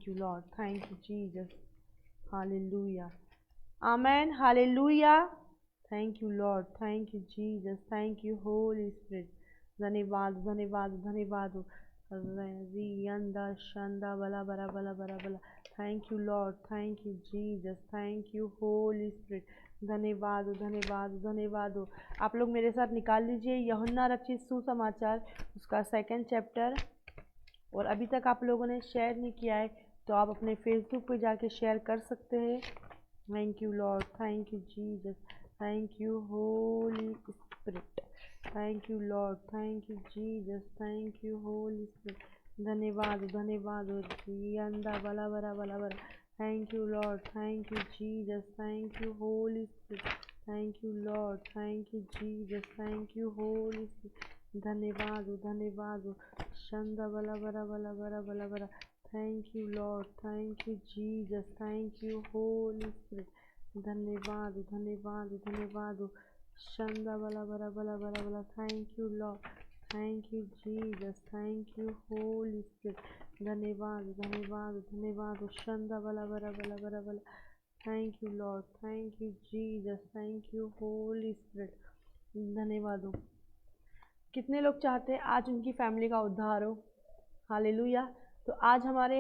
Thank you, Lord. Thank you, Jesus. Hallelujah. Amen. Hallelujah. Thank you, Lord. Thank you, Jesus. Thank you, Holy Spirit. धन्यवाद धन्यवाद धन्यवाद रियंदा Shanda बला बला बला बला बला. Thank you, Lord. Thank you, Jesus. Thank you, Holy Spirit. धन्यवाद धन्यवाद धन्यवाद. आप लोग मेरे साथ निकाल लीजिए यूहन्ना रचित सुसमाचार उसका 2nd चैप्टर. और अभी तक आप लोगों ने शेयर नहीं किया है तो आप अपने फेसबुक पे जाके शेयर कर सकते हैं. Thank you Lord. Thank you Jesus. Thank you Holy spirit. Thank you Lord. Thank you Jesus. Thank you Holy Spirit. धन्यवाद धन्यवाद. अंदा बला बरा बला बरा. Thank you Lord. Thank you Jesus. Thank you Holy spirit. Thank you Lord. Thank you Jesus. Thank you Holy Spirit. धन्यवाद धन्यवाद. Shanda बला बरा बला बरा बला बरा. Thank you Lord. Thank you Jesus. Thank you Holy Spirit. धन्यवाद धन्यवाद धन्यवाद. शंदा बला बरा बला बरा बला. Thank you Lord. Thank you Jesus. Thank you Holy Spirit. धन्यवाद धन्यवाद धन्यवाद. शंदा बला बरा बला बरा बला. Thank you Lord. Thank you Jesus. Thank you Holy Spirit. धन्यवाद. कितने लोग चाहते हैं आज उनकी फैमिली का उद्धार हो? हालेलुया. तो आज हमारे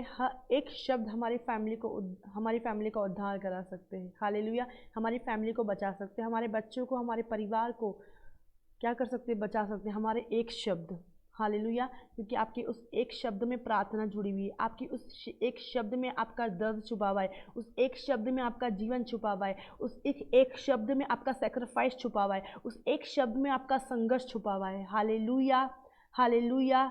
एक शब्द हमारी फैमिली का उद्धार करा सकते हैं. हालेलुया. हमारी फैमिली को बचा सकते हैं. हमारे बच्चों को, हमारे परिवार को क्या कर सकते हैं? बचा सकते हैं. हमारे एक शब्द. हालेलुया. क्योंकि आपके उस एक शब्द में प्रार्थना जुड़ी हुई है. आपकी उस एक शब्द में आपका दर्द छुपा हुआ है. उस एक शब्द में आपका जीवन छुपा हुआ है. उस एक शब्द में आपका सेक्रीफाइस छुपा हुआ है. उस एक शब्द में आपका संघर्ष छुपा हुआ है. हालेलुया. हालेलुया.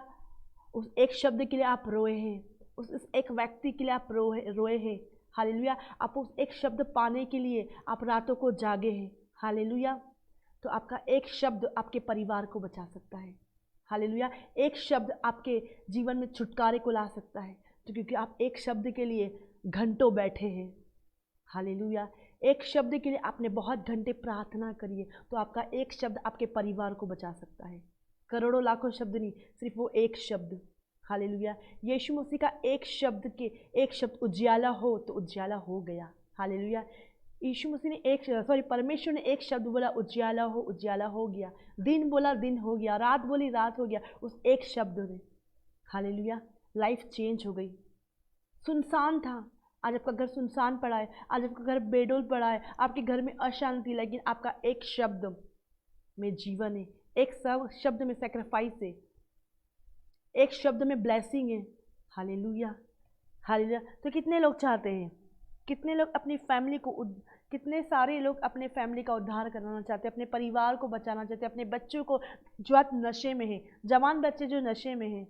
उस एक शब्द के लिए आप रोए हैं. उस एक व्यक्ति के लिए आप रोए हैं. हालेलुया. आप उस एक शब्द पाने के लिए आप रातों को जागे हैं. हालेलुया. तो आपका एक शब्द आपके परिवार को बचा सकता है. हालेलुया. एक शब्द आपके जीवन में छुटकारे को ला सकता है. तो क्योंकि आप एक शब्द के लिए घंटों बैठे हैं. हालेलुया. एक शब्द के लिए आपने बहुत घंटे प्रार्थना करी है. तो आपका एक शब्द आपके परिवार को बचा सकता है. करोड़ों लाखों शब्द नहीं, सिर्फ वो एक शब्द. हालेलुया. यीशु मसीह का एक शब्द उजियाला हो तो उजियाला हो गया. हालेलुया. यीशु मसीह ने परमेश्वर ने एक शब्द बोला उजियाला हो गया. दिन बोला दिन हो गया. रात बोली रात हो गया. उस एक शब्द में हालेलुया लाइफ चेंज हो गई. सुनसान था, आज आपका घर सुनसान पड़ा है. आज आपका घर बेडोल पड़ा है. आपके घर में अशांति, लेकिन आपका एक शब्द में जीवन है. एक शब्द में सेक्रीफाइस है. एक शब्द में ब्लेसिंग है. हालेलुया. हालेलुया. तो कितने लोग चाहते हैं? कितने लोग अपनी फैमिली को, कितने सारे लोग अपने फैमिली का उद्धार कराना चाहते हैं, अपने परिवार को बचाना चाहते हैं, अपने बच्चों को जो आज नशे में है, जवान बच्चे जो नशे में हैं,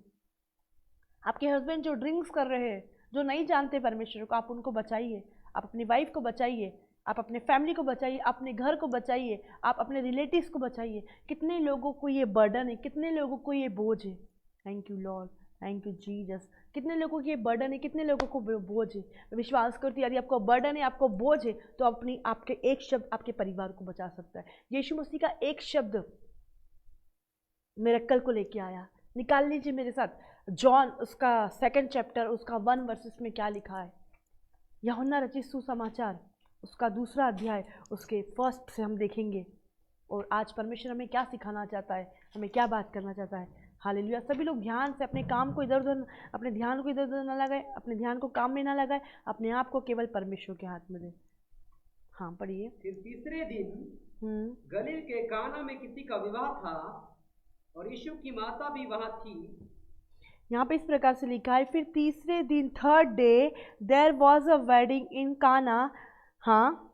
आपके हस्बैंड जो ड्रिंक्स कर रहे हैं, जो नहीं जानते परमेश्वर को, आप उनको बचाइए. आप अपनी वाइफ को बचाइए. आप अपने फैमिली को बचाइए. अपने घर को बचाइए. आप अपने रिलेटिव्स को बचाइए. कितने लोगों को ये बर्डन है, कितने लोगों को ये बोझ है. Thank you Lord. Thank you Jesus. कितने लोगों की ये बर्डन है, कितने लोगों को बोझ है. विश्वास करती यदि आपको बर्डन है, आपको बोझ है, तो आपके एक शब्द आपके परिवार को बचा सकता है. यीशु मसीह का एक शब्द मिरेकल को लेके आया. निकाल लीजिए मेरे साथ जॉन उसका 2nd चैप्टर उसका 1 वर्सेस में क्या लिखा है. यूहन्ना रचित सुसमाचार उसका 2रा अध्याय उसके 1 से हम देखेंगे. और आज परमेश्वर हमें क्या सिखाना चाहता है, हमें क्या बात करना चाहता है. हालेलुया. सभी लोग ध्यान से अपने ध्यान को इधर उधर ना लगाए. अपने ध्यान को काम में ना लगाए. अपने आप को केवल परमेश्वर के हाथ में दे. हाँ पढ़िए. फिर तीसरे दिन गलील के काना में किसी का विवाह था और यीशु की माता भी वहां थी. यहाँ पे इस प्रकार से लिखा है, फिर तीसरे दिन 3rd day there was a wedding in Cana. हाँ.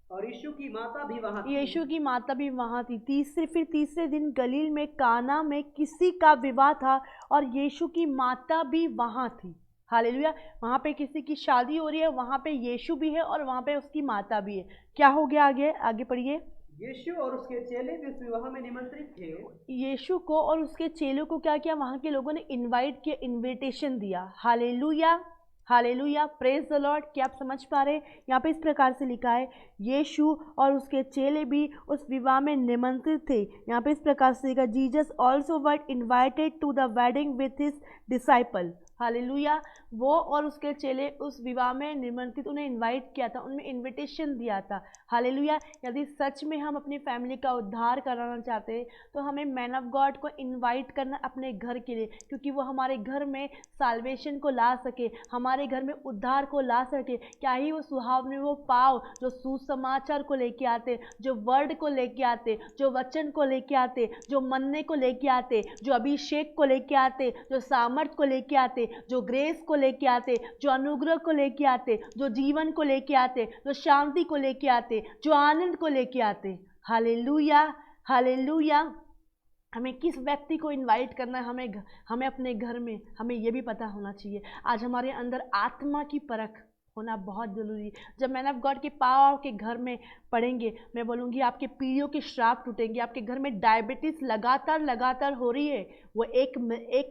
और यीशु की माता भी वहां थी. यीशु की माता भी वहां थी. फिर तीसरे दिन गलील में काना में किसी का विवाह था और यीशु की माता भी वहां थी. हालेलुया. वहां पे किसी की शादी हो रही है. वहां पे यीशु भी है और वहां पे उसकी माता भी है. क्या हो गया? आगे पढ़िए. यीशु और उसके चेले भी उस विवाह में निमंत्रित थे. यीशु को और उसके चेलों को क्या किया? वहां के लोगों ने इनवाइट किया, इनविटेशन दिया. Hallelujah. Hallelujah. Praise the Lord. क्या आप समझ पा रहे हैं? यहाँ पे इस प्रकार से लिखा है, यीशु और उसके चेले भी उस विवाह में निमंत्रित थे. यहाँ पे इस प्रकार से लिखा, Jesus also were invited to the wedding with his disciple. Hallelujah. वो और उसके चेले उस विवाह में निमंत्रित, उन्हें इनवाइट किया था, उनमें इनविटेशन दिया था। हालेलुया। यदि सच में हम अपनी फैमिली का उद्धार कराना चाहते हैं तो हमें मैन ऑफ गॉड को इनवाइट करना अपने घर के लिए, क्योंकि वो हमारे घर में साल्वेशन को ला सके, हमारे घर में उद्धार को ला सके। क्या ही वो सुहावने वो पाव जो सुसमाचार को लेके आते, जो वर्ड को लेके आते, जो वचन को लेके आते, जो मनने को लेके आते, जो अभिषेक को लेके आते, जो सामर्थ को लेके आते, जो ग्रेस को लेके आते, जो अनुग्रह को लेके आते, जो जीवन को लेके आते, जो शांति को लेके आते, जो आनंद को लेके आते। Hallelujah, hallelujah. हमें किस व्यक्ति को इनवाइट करना है, हमें अपने घर में हमें ये भी पता होना चाहिए। आज हमारे अंदर आत्मा की परख होना बहुत ज़रूरी है। जब मैन ऑफ गॉड के पाव के घर में पढ़ेंगे, मैं बोलूँगी आपके पीढ़ियों के श्राप टूटेंगे। आपके घर में डायबिटीज़ लगातार हो रही है, वो एक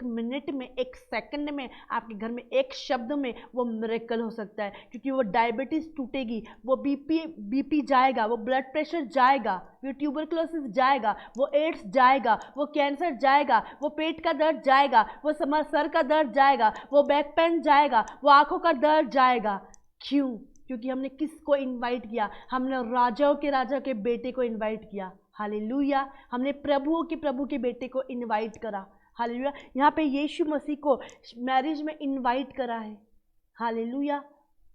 मिनट में, एक सेकंड में, आपके घर में एक शब्द में वो मिरेकल हो सकता है, क्योंकि वो डायबिटीज़ टूटेगी, वो बीपी जाएगा, वो ब्लड प्रेशर जाएगा, वो ट्यूबरकुलोसिस जाएगा, वो एड्स जाएगा, वो कैंसर जाएगा, वो पेट का दर्द जाएगा, वो सर का दर्द जाएगा, वो बैक पेन जाएगा, वो आंखों का दर्द जाएगा। क्यों? क्योंकि हमने किसको इनवाइट किया? हमने राजाओं के राजा के बेटे को इनवाइट किया। हालेलुया। हमने प्रभुओं के प्रभु के बेटे को इनवाइट करा। हालेलुया। यहाँ पे यीशु मसीह को मैरिज में इनवाइट करा है। Hallelujah,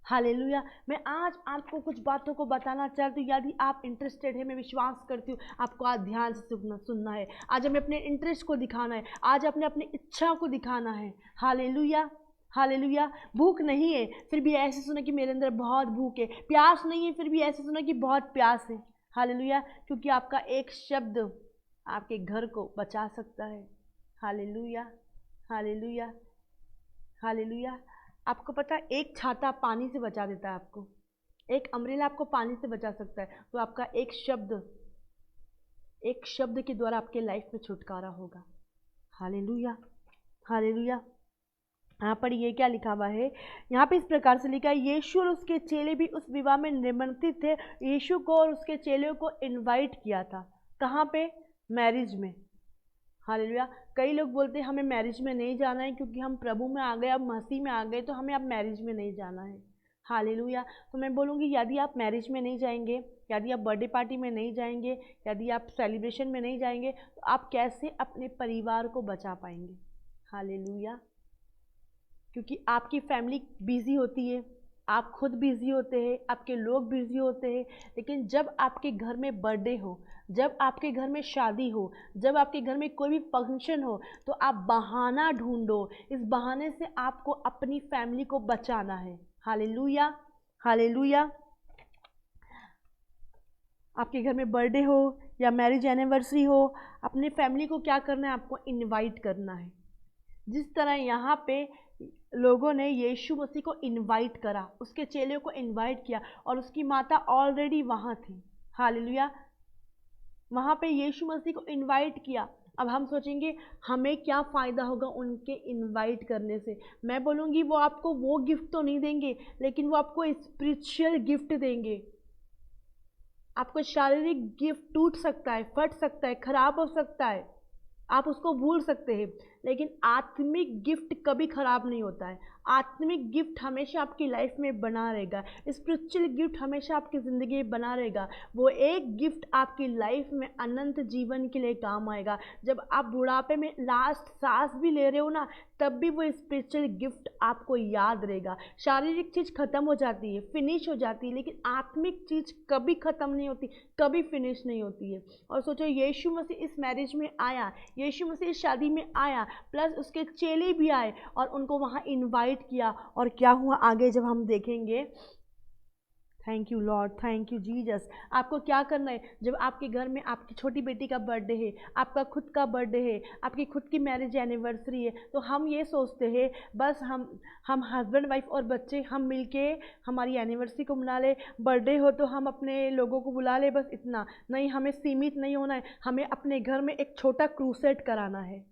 hallelujah. मैं आज आपको कुछ बातों को बताना चाहती हूँ। यदि आप इंटरेस्टेड है, मैं विश्वास करती हूँ आपको आज ध्यान से सुनना है। आज हमें अपने इंटरेस्ट को दिखाना है, आज अपने अपनी इच्छाओं को दिखाना है। Hallelujah, hallelujah. भूख नहीं है फिर भी ऐसे सुना कि मेरे अंदर बहुत भूख है, प्यास नहीं है फिर भी ऐसे सुना कि बहुत प्यास है। हालेलुया। क्योंकि आपका एक शब्द आपके घर को बचा सकता है। Hallelujah, hallelujah, hallelujah. आपको पता है एक छाता पानी से बचा देता है, आपको एक अम्ब्रेला आपको पानी से बचा सकता है। तो आपका एक शब्द के द्वारा आपके लाइफ में छुटकारा होगा। Hallelujah, hallelujah. यहाँ पर ये क्या लिखा हुआ है? यहाँ पे इस प्रकार से लिखा है, यीशु और उसके चेले भी उस विवाह में निमंत्रित थे। यीशु को और उसके चेलों को इनवाइट किया था। कहाँ पे? मैरिज में। हालेलुया। कई लोग बोलते हैं हमें मैरिज में नहीं जाना है क्योंकि हम प्रभु में आ गए, अब मसीह में आ गए, तो हमें अब मैरिज में नहीं जाना है। हालेलुया। तो मैं बोलूँगी यदि आप मैरिज में नहीं जाएंगे, यदि आप बर्थडे पार्टी में नहीं जाएंगे, यदि आप सेलिब्रेशन में नहीं जाएंगे, तो आप कैसे अपने परिवार को बचा पाएंगे? हालेलुया। क्योंकि आपकी फैमिली बिजी होती है, आप खुद बिजी होते हैं, आपके लोग बिजी होते हैं, लेकिन जब आपके घर में बर्थडे हो, जब आपके घर में शादी हो, जब आपके घर में कोई भी फंक्शन हो, तो आप बहाना ढूंढो। इस बहाने से आपको अपनी फैमिली को बचाना है। Hallelujah, hallelujah. आपके घर में बर्थडे हो या मैरिज एनिवर्सरी हो, अपनी फैमिली को क्या करना है? आपको इनवाइट करना है। जिस तरह यहाँ पे लोगों ने यीशु मसीह को इनवाइट करा, उसके चेलों को इनवाइट किया, और उसकी माता ऑलरेडी वहाँ थी। हालेलुया। वहाँ पे यीशु मसीह को इनवाइट किया। अब हम सोचेंगे हमें क्या फ़ायदा होगा उनके इनवाइट करने से? मैं बोलूँगी वो आपको वो गिफ्ट तो नहीं देंगे, लेकिन वो आपको स्पिरिचुअल गिफ्ट देंगे। आपको शारीरिक गिफ्ट टूट सकता है, फट सकता है, खराब हो सकता है, आप उसको भूल सकते हैं, लेकिन आत्मिक गिफ्ट कभी खराब नहीं होता है। आत्मिक गिफ्ट हमेशा आपकी लाइफ में बना रहेगा। स्पिरिचुअल गिफ्ट हमेशा आपकी ज़िंदगी में बना रहेगा। वो एक गिफ्ट आपकी लाइफ में अनंत जीवन के लिए काम आएगा। जब आप बुढ़ापे में लास्ट सांस भी ले रहे हो ना, तब भी वो स्पिरिचुअल गिफ्ट आपको याद रहेगा। शारीरिक चीज़ ख़त्म हो जाती है, फिनिश हो जाती है, लेकिन आत्मिक चीज़ कभी ख़त्म नहीं होती, कभी फिनिश नहीं होती है। और सोचो यीशु मसीह इस मैरिज में आया, यीशु मसीह इस शादी में आया, प्लस उसके चेले भी आए और उनको वहाँ इनवाइट किया। और क्या हुआ आगे जब हम देखेंगे? Thank you Lord, thank you Jesus. आपको क्या करना है? जब आपके घर में आपकी छोटी बेटी का बर्थडे है, आपका खुद का बर्थडे है, आपकी खुद की मैरिज एनिवर्सरी है, तो हम ये सोचते हैं बस हम हस्बैंड वाइफ और बच्चे हम मिलके हमारी एनिवर्सरी को मना ले, बर्थडे हो तो हम अपने लोगों को बुला ले, बस इतना नहीं। हमें सीमित नहीं होना है, हमें अपने घर में एक छोटा क्रूसेड कराना है।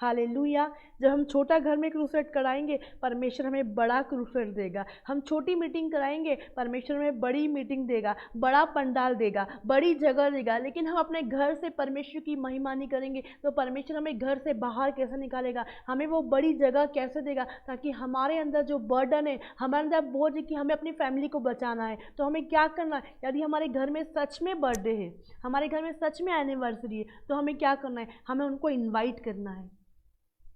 हालेलुया। जब हम छोटा घर में क्रूसेड कराएंगे, परमेश्वर हमें बड़ा क्रूसेड देगा। हम छोटी मीटिंग कराएंगे, परमेश्वर हमें बड़ी मीटिंग देगा, बड़ा पंडाल देगा, बड़ी जगह देगा। लेकिन हम अपने घर से परमेश्वर की महिमा नहीं करेंगे तो परमेश्वर हमें घर से बाहर कैसे निकालेगा, हमें वो बड़ी जगह कैसे देगा? ताकि हमारे अंदर जो बर्डन है, हमारे अंदर बोझ है कि हमें अपनी फैमिली को बचाना है, तो हमें क्या करना है? यदि हमारे घर में सच में बर्थडे है, हमारे घर में सच में एनिवर्सरी है, तो हमें क्या करना है? हमें उनको इन्वाइट करना है।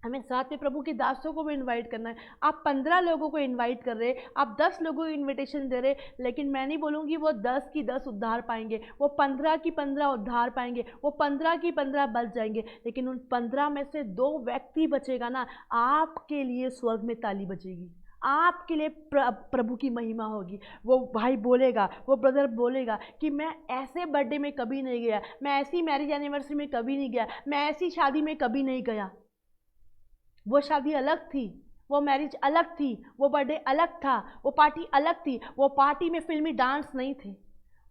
हमें साथ में प्रभु के दासों को भी इनवाइट करना है। आप 15 लोगों को इनवाइट कर रहे, आप 10 लोगों को इनविटेशन दे रहे, लेकिन मैं नहीं बोलूँगी वो 10 की 10 उद्धार पाएंगे, वो 15 की 15 उद्धार पाएंगे, वो 15 की 15 बच जाएंगे। लेकिन उन 15 में से 2 व्यक्ति बचेगा ना, आपके लिए स्वर्ग में ताली बजेगी, आपके लिए प्रभु की महिमा होगी। वो भाई बोलेगा, वो ब्रदर बोलेगा कि मैं ऐसे बर्थडे में कभी नहीं गया, मैं ऐसी मैरिज एनिवर्सरी में कभी नहीं गया, मैं ऐसी शादी में कभी नहीं गया। वो शादी अलग थी, वो मैरिज अलग थी, वो बर्थडे अलग था, वो पार्टी अलग थी। वो पार्टी में फिल्मी डांस नहीं थे,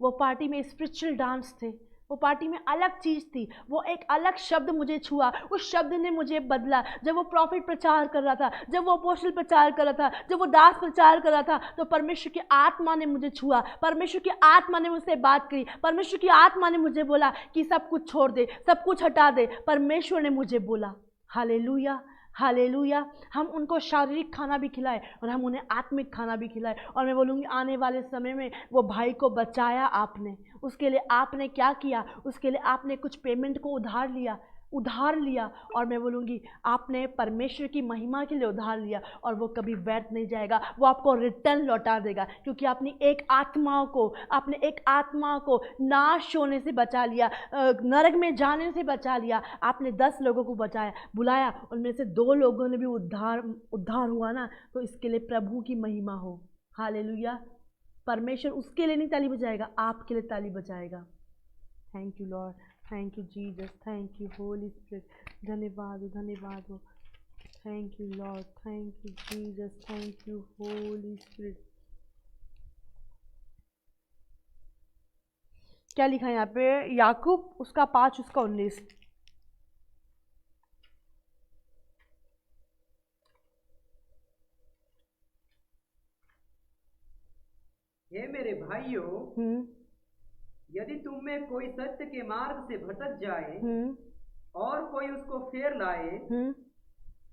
वो पार्टी में स्पिरिचुअल डांस थे, वो पार्टी में अलग चीज़ थी। वो एक अलग शब्द मुझे छुआ, उस शब्द ने मुझे बदला। जब वो प्रॉफिट प्रचार कर रहा था, जब वो अपोस्टल प्रचार कर रहा था, जब वो दास प्रचार कर रहा था, तो परमेश्वर की आत्मा ने मुझे छुआ, परमेश्वर की आत्मा ने मुझसे बात करी, परमेश्वर की आत्मा ने मुझे बोला कि सब कुछ छोड़ दे, सब कुछ हटा दे। परमेश्वर ने मुझे बोला, हालेलुया हालेलुया। हम उनको शारीरिक खाना भी खिलाए और हम उन्हें आत्मिक खाना भी खिलाए। और मैं बोलूँगी आने वाले समय में वो भाई को बचाया आपने, उसके लिए आपने क्या किया? उसके लिए आपने कुछ पेमेंट को उधार लिया, और मैं बोलूँगी आपने परमेश्वर की महिमा के लिए उधार लिया, और वो कभी व्यर्थ नहीं जाएगा, वो आपको रिटर्न लौटा देगा। क्योंकि आपने एक आत्मा को नाश होने से बचा लिया, नरक में जाने से बचा लिया। आपने 10 लोगों को बुलाया, उनमें से 2 लोगों ने भी उद्धार हुआ ना, तो इसके लिए प्रभु की महिमा हो। हालेलुया। परमेश्वर उसके लिए नहीं ताली बजाएगा, आपके लिए ताली बजाएगा। Thank you Lord, thank you Jesus, thank you Holy Spirit. धन्यवाद हो। Thank you Lord, thank you Jesus, thank you Holy Spirit. क्या लिखा है यहाँ पे? याकूब उसका 5 उसका 19। हे मेरे भाइयों, यदि तुम में कोई सत्य के मार्ग से भटक जाए और कोई उसको फेर लाए,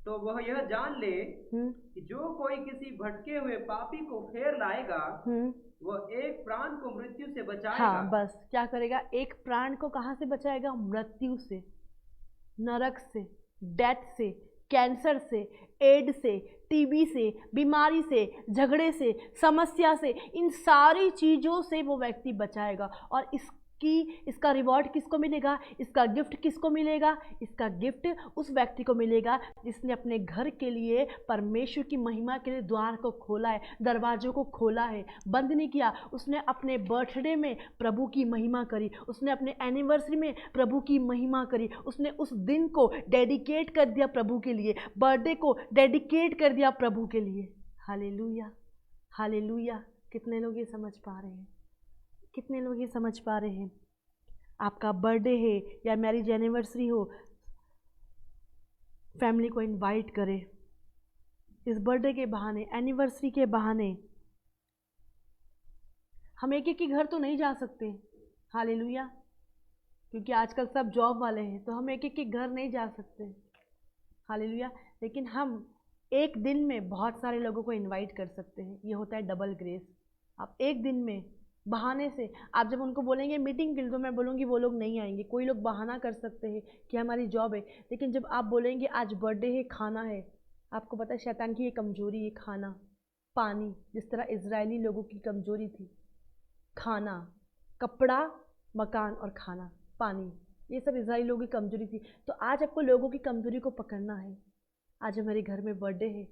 तो वह यह जान ले कि जो कोई किसी भटके हुए पापी को फेर लाएगा, वह एक प्राण को मृत्यु से बचाएगा। हाँ, बस क्या करेगा? एक प्राण को कहाँ से बचाएगा? मृत्यु से, नरक से, डेथ से, कैंसर से, एड्स से, टीबी से, बीमारी से, झगड़े से, समस्या से, इन सारी चीज़ों से वो व्यक्ति बचाएगा। और इसका रिवॉर्ड किसको मिलेगा? इसका गिफ्ट किसको मिलेगा? इसका गिफ्ट उस व्यक्ति को मिलेगा जिसने अपने घर के लिए, परमेश्वर की महिमा के लिए द्वार को खोला है, दरवाजों को खोला है, बंद नहीं किया। उसने अपने बर्थडे में प्रभु की महिमा करी, उसने अपने एनिवर्सरी में प्रभु की महिमा करी, उसने उस दिन को डेडिकेट कर दिया प्रभु के लिए, बर्थडे को डेडिकेट कर दिया प्रभु के लिए। Hallelujah hallelujah. कितने लोग ये समझ पा रहे हैं? कितने लोग ये समझ पा रहे हैं? आपका बर्थडे है या मैरिज एनिवर्सरी हो, फैमिली को इनवाइट करें। इस बर्थडे के बहाने, एनिवर्सरी के बहाने हम एक ही घर तो नहीं जा सकते, हालेलुया, क्योंकि आजकल सब जॉब वाले हैं, तो हम एक ही घर नहीं जा सकते, हालेलुया। लेकिन हम एक दिन में बहुत सारे लोगों को इनवाइट कर सकते हैं। ये होता है डबल ग्रेस। आप एक दिन में बहाने से, आप जब उनको बोलेंगे मीटिंग के लिए, तो मैं बोलूँगी वो लोग नहीं आएंगे। कोई लोग बहाना कर सकते हैं कि हमारी जॉब है, लेकिन जब आप बोलेंगे आज बर्थडे है, खाना है, आपको पता है शैतान की ये कमजोरी है, खाना, पानी। जिस तरह इजरायली लोगों की कमजोरी थी खाना, कपड़ा, मकान और खाना, पानी, ये सब इजरायली लोगों की कमजोरी थी। तो आज आपको लोगों की कमजोरी को पकड़ना है। आज हमारे घर में बर्थडे है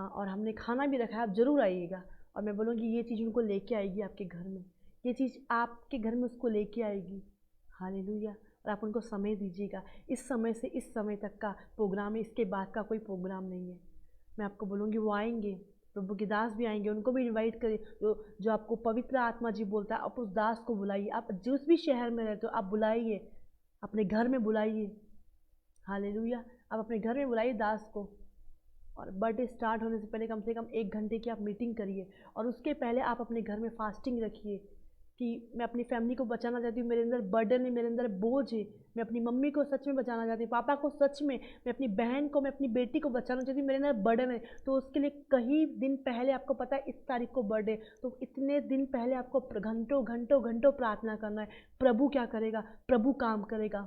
और हमने खाना भी रखा है, आप ज़रूर आइएगा। और मैं बोलूँगी ये चीज़ उनको लेके आएगी आपके घर में, ये चीज़ आपके घर में उसको लेके आएगी। हालेलुया। और आप उनको समय दीजिएगा। इस समय से इस समय तक का प्रोग्राम है, इसके बाद का कोई प्रोग्राम नहीं है। मैं आपको बोलूँगी वो आएंगे, प्रभु के दास भी आएंगे, उनको भी इनवाइट करिए। जो आपको पवित्र आत्मा जी बोलता है, आप उस दास को बुलाइए। आप जिस भी शहर में रहते हो आप बुलाइए, अपने घर में बुलाइए। हालेलुया। आप अपने घर में बुलाइए दास को, और बर्थडे स्टार्ट होने से कम 1 घंटे की आप मीटिंग करिए, और उसके पहले आप अपने घर में फास्टिंग रखिए कि मैं अपनी फैमिली को बचाना चाहती हूँ, मेरे अंदर बर्डन है, मेरे अंदर बोझ है, मैं अपनी मम्मी को सच में बचाना चाहती हूँ, पापा को सच में, मैं अपनी बहन को, मैं अपनी बेटी को बचाना चाहती हूँ, मेरे अंदर बर्डन है। तो उसके लिए कई दिन पहले, आपको पता है इस तारीख को बर्थडे, तो इतने दिन पहले आपको घंटों घंटों घंटों प्रार्थना करना है। प्रभु क्या करेगा? प्रभु काम करेगा,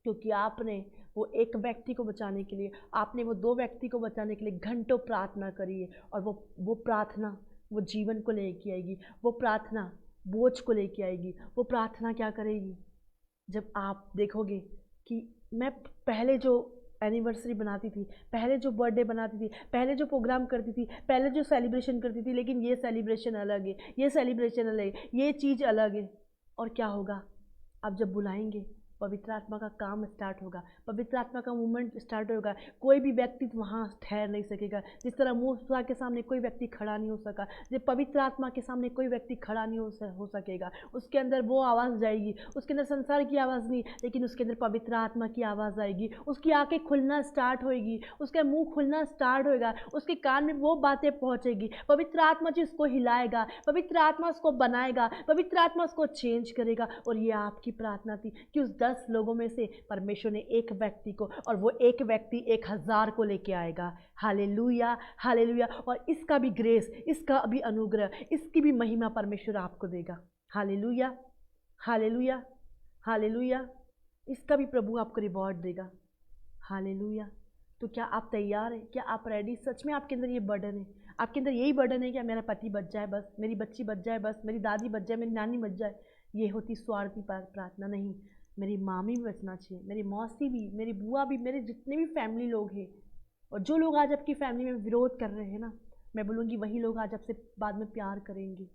क्योंकि आपने वो एक व्यक्ति को बचाने के लिए, आपने वो 2 व्यक्ति को बचाने के लिए घंटों प्रार्थना करी है, और वो प्रार्थना वो जीवन को लेके आएगी, वो प्रार्थना बोझ को लेके आएगी। वो प्रार्थना क्या करेगी? जब आप देखोगे कि मैं पहले जो एनिवर्सरी बनाती थी, पहले जो बर्थडे बनाती थी, पहले जो प्रोग्राम करती थी, पहले जो सेलिब्रेशन करती थी, लेकिन ये सेलिब्रेशन अलग है, ये सेलिब्रेशन अलग है, ये चीज़ अलग है। और क्या होगा? आप जब बुलाएंगे, पवित्र आत्मा का काम स्टार्ट होगा, पवित्र आत्मा का मूवमेंट स्टार्ट होगा। कोई भी व्यक्ति वहाँ ठहर नहीं सकेगा। जिस तरह मूसा के सामने कोई व्यक्ति खड़ा नहीं हो सका, जब पवित्र आत्मा के सामने कोई व्यक्ति खड़ा नहीं हो सकेगा। उसके अंदर वो आवाज़ जाएगी, उसके अंदर संसार की आवाज़ नहीं, लेकिन उसके अंदर पवित्र आत्मा की आवाज़ आएगी। उसकी आंखें खुलना स्टार्ट होएगी, उसका मुंह खुलना स्टार्ट होएगा, उसके कान में वो बातें पहुँचेगी। पवित्र आत्मा जी उसको हिलाएगा, पवित्र आत्मा उसको बनाएगा, पवित्र आत्मा उसको चेंज करेगा। और ये आपकी प्रार्थना थी कि उस 10 लोगों में से परमेश्वर ने एक व्यक्ति को, और वो एक व्यक्ति 1000 को लेके आएगा। Hallelujah, hallelujah. और इसका भी ग्रेस, इसका भी अनुग्रह, इसकी भी महिमा परमेश्वर आपको देगा। Hallelujah, hallelujah, hallelujah. इसका भी प्रभु आपको रिवॉर्ड देगा। हालेलुया। तो क्या आप तैयार हैं? क्या आप रेडी? सच में आपके अंदर ये बर्डन है, आपके अंदर यही बर्डन है कि मेरा पति बच जाए बस, मेरी बच्ची बच जाए बस, मेरी दादी बच जाए, मेरी नानी बच जाए। ये होती स्वार्थी प्रार्थना नहीं। मेरी मामी भी बचना चाहिए, मेरी मौसी भी, मेरी बुआ भी, मेरे जितने भी फैमिली लोग हैं। और जो लोग आज आपकी फैमिली में विरोध कर रहे हैं ना, मैं बोलूँगी वही लोग आज आपसे बाद में प्यार करेंगे।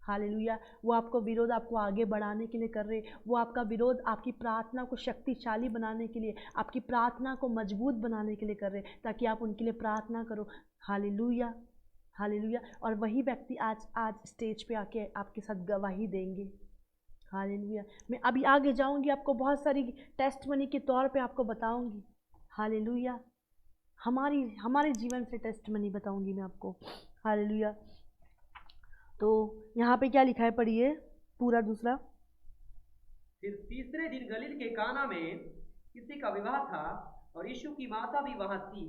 हालेलुया। वो आपको विरोध आपको आगे बढ़ाने के लिए कर रहे, वो आपका विरोध आपकी प्रार्थना को शक्तिशाली बनाने के लिए, आपकी प्रार्थना को मजबूत बनाने के लिए कर रहे, ताकि आप उनके लिए प्रार्थना करो। Hallelujah, hallelujah. और वही व्यक्ति आज स्टेज पे आके आपके साथ गवाही देंगे। हालेलुया। मैं अभी आगे जाऊंगी, आपको बहुत सारी टेस्टमनी के तौर पे आपको बताऊंगी। हालेलुया। हमारे जीवन से टेस्टमनी बताऊंगी मैं आपको। हालेलुया। तो यहाँ पे क्या लिखा है, पढ़िए पूरा दूसरा। फिर तीसरे दिन गलील के काना में किसी का विवाह था, और यीशु की माता भी वहां थी।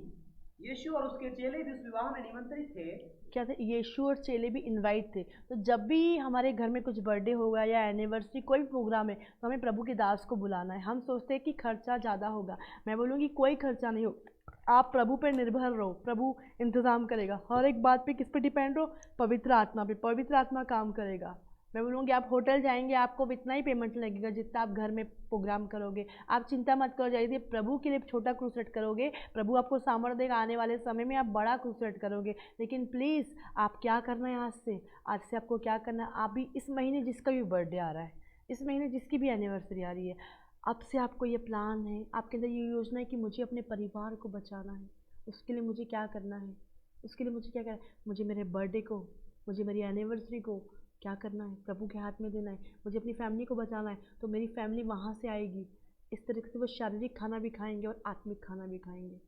यीशु और उसके चेले भी उस विवाह में निमंत्रित थे। क्या थे? यीशु और चेले भी इनवाइट थे। तो जब भी हमारे घर में कुछ बर्थडे होगा या एनिवर्सरी, कोई भी प्रोग्राम है, तो हमें प्रभु के दास को बुलाना है। हम सोचते हैं कि खर्चा ज़्यादा होगा, मैं बोलूँगी कोई खर्चा नहीं हो, आप प्रभु पे निर्भर रहो, प्रभु इंतज़ाम करेगा। हर एक बात पे किस पे डिपेंड रहो? पवित्र आत्मा पे, पवित्र आत्मा काम करेगा। मैं बोलूँगी आप होटल जाएंगे, आपको इतना ही पेमेंट लगेगा जितना आप घर में प्रोग्राम करोगे। आप चिंता मत करो, जाइए प्रभु के लिए छोटा क्रूसेट करोगे, प्रभु आपको सामर्थ्य देगा। आने वाले समय में आप बड़ा क्रूसेट करोगे। लेकिन प्लीज़ आप क्या करना है आज से आपको क्या करना है? आप भी इस महीने जिसका भी बर्थडे आ रहा है, इस महीने जिसकी भी एनिवर्सरी आ रही है, अब से आपको ये प्लान है, आपके अंदर ये योजना है कि मुझे अपने परिवार को बचाना है। उसके लिए मुझे क्या करना है? उसके लिए मुझे क्या करना है? मुझे मेरे बर्थडे को, मुझे मेरी एनिवर्सरी को क्या करना है? प्रभु के हाथ में देना है। मुझे अपनी फैमिली को बचाना है, तो मेरी फैमिली वहाँ से आएगी। इस तरीके से वो शारीरिक खाना भी खाएंगे और आत्मिक खाना भी खाएंगे।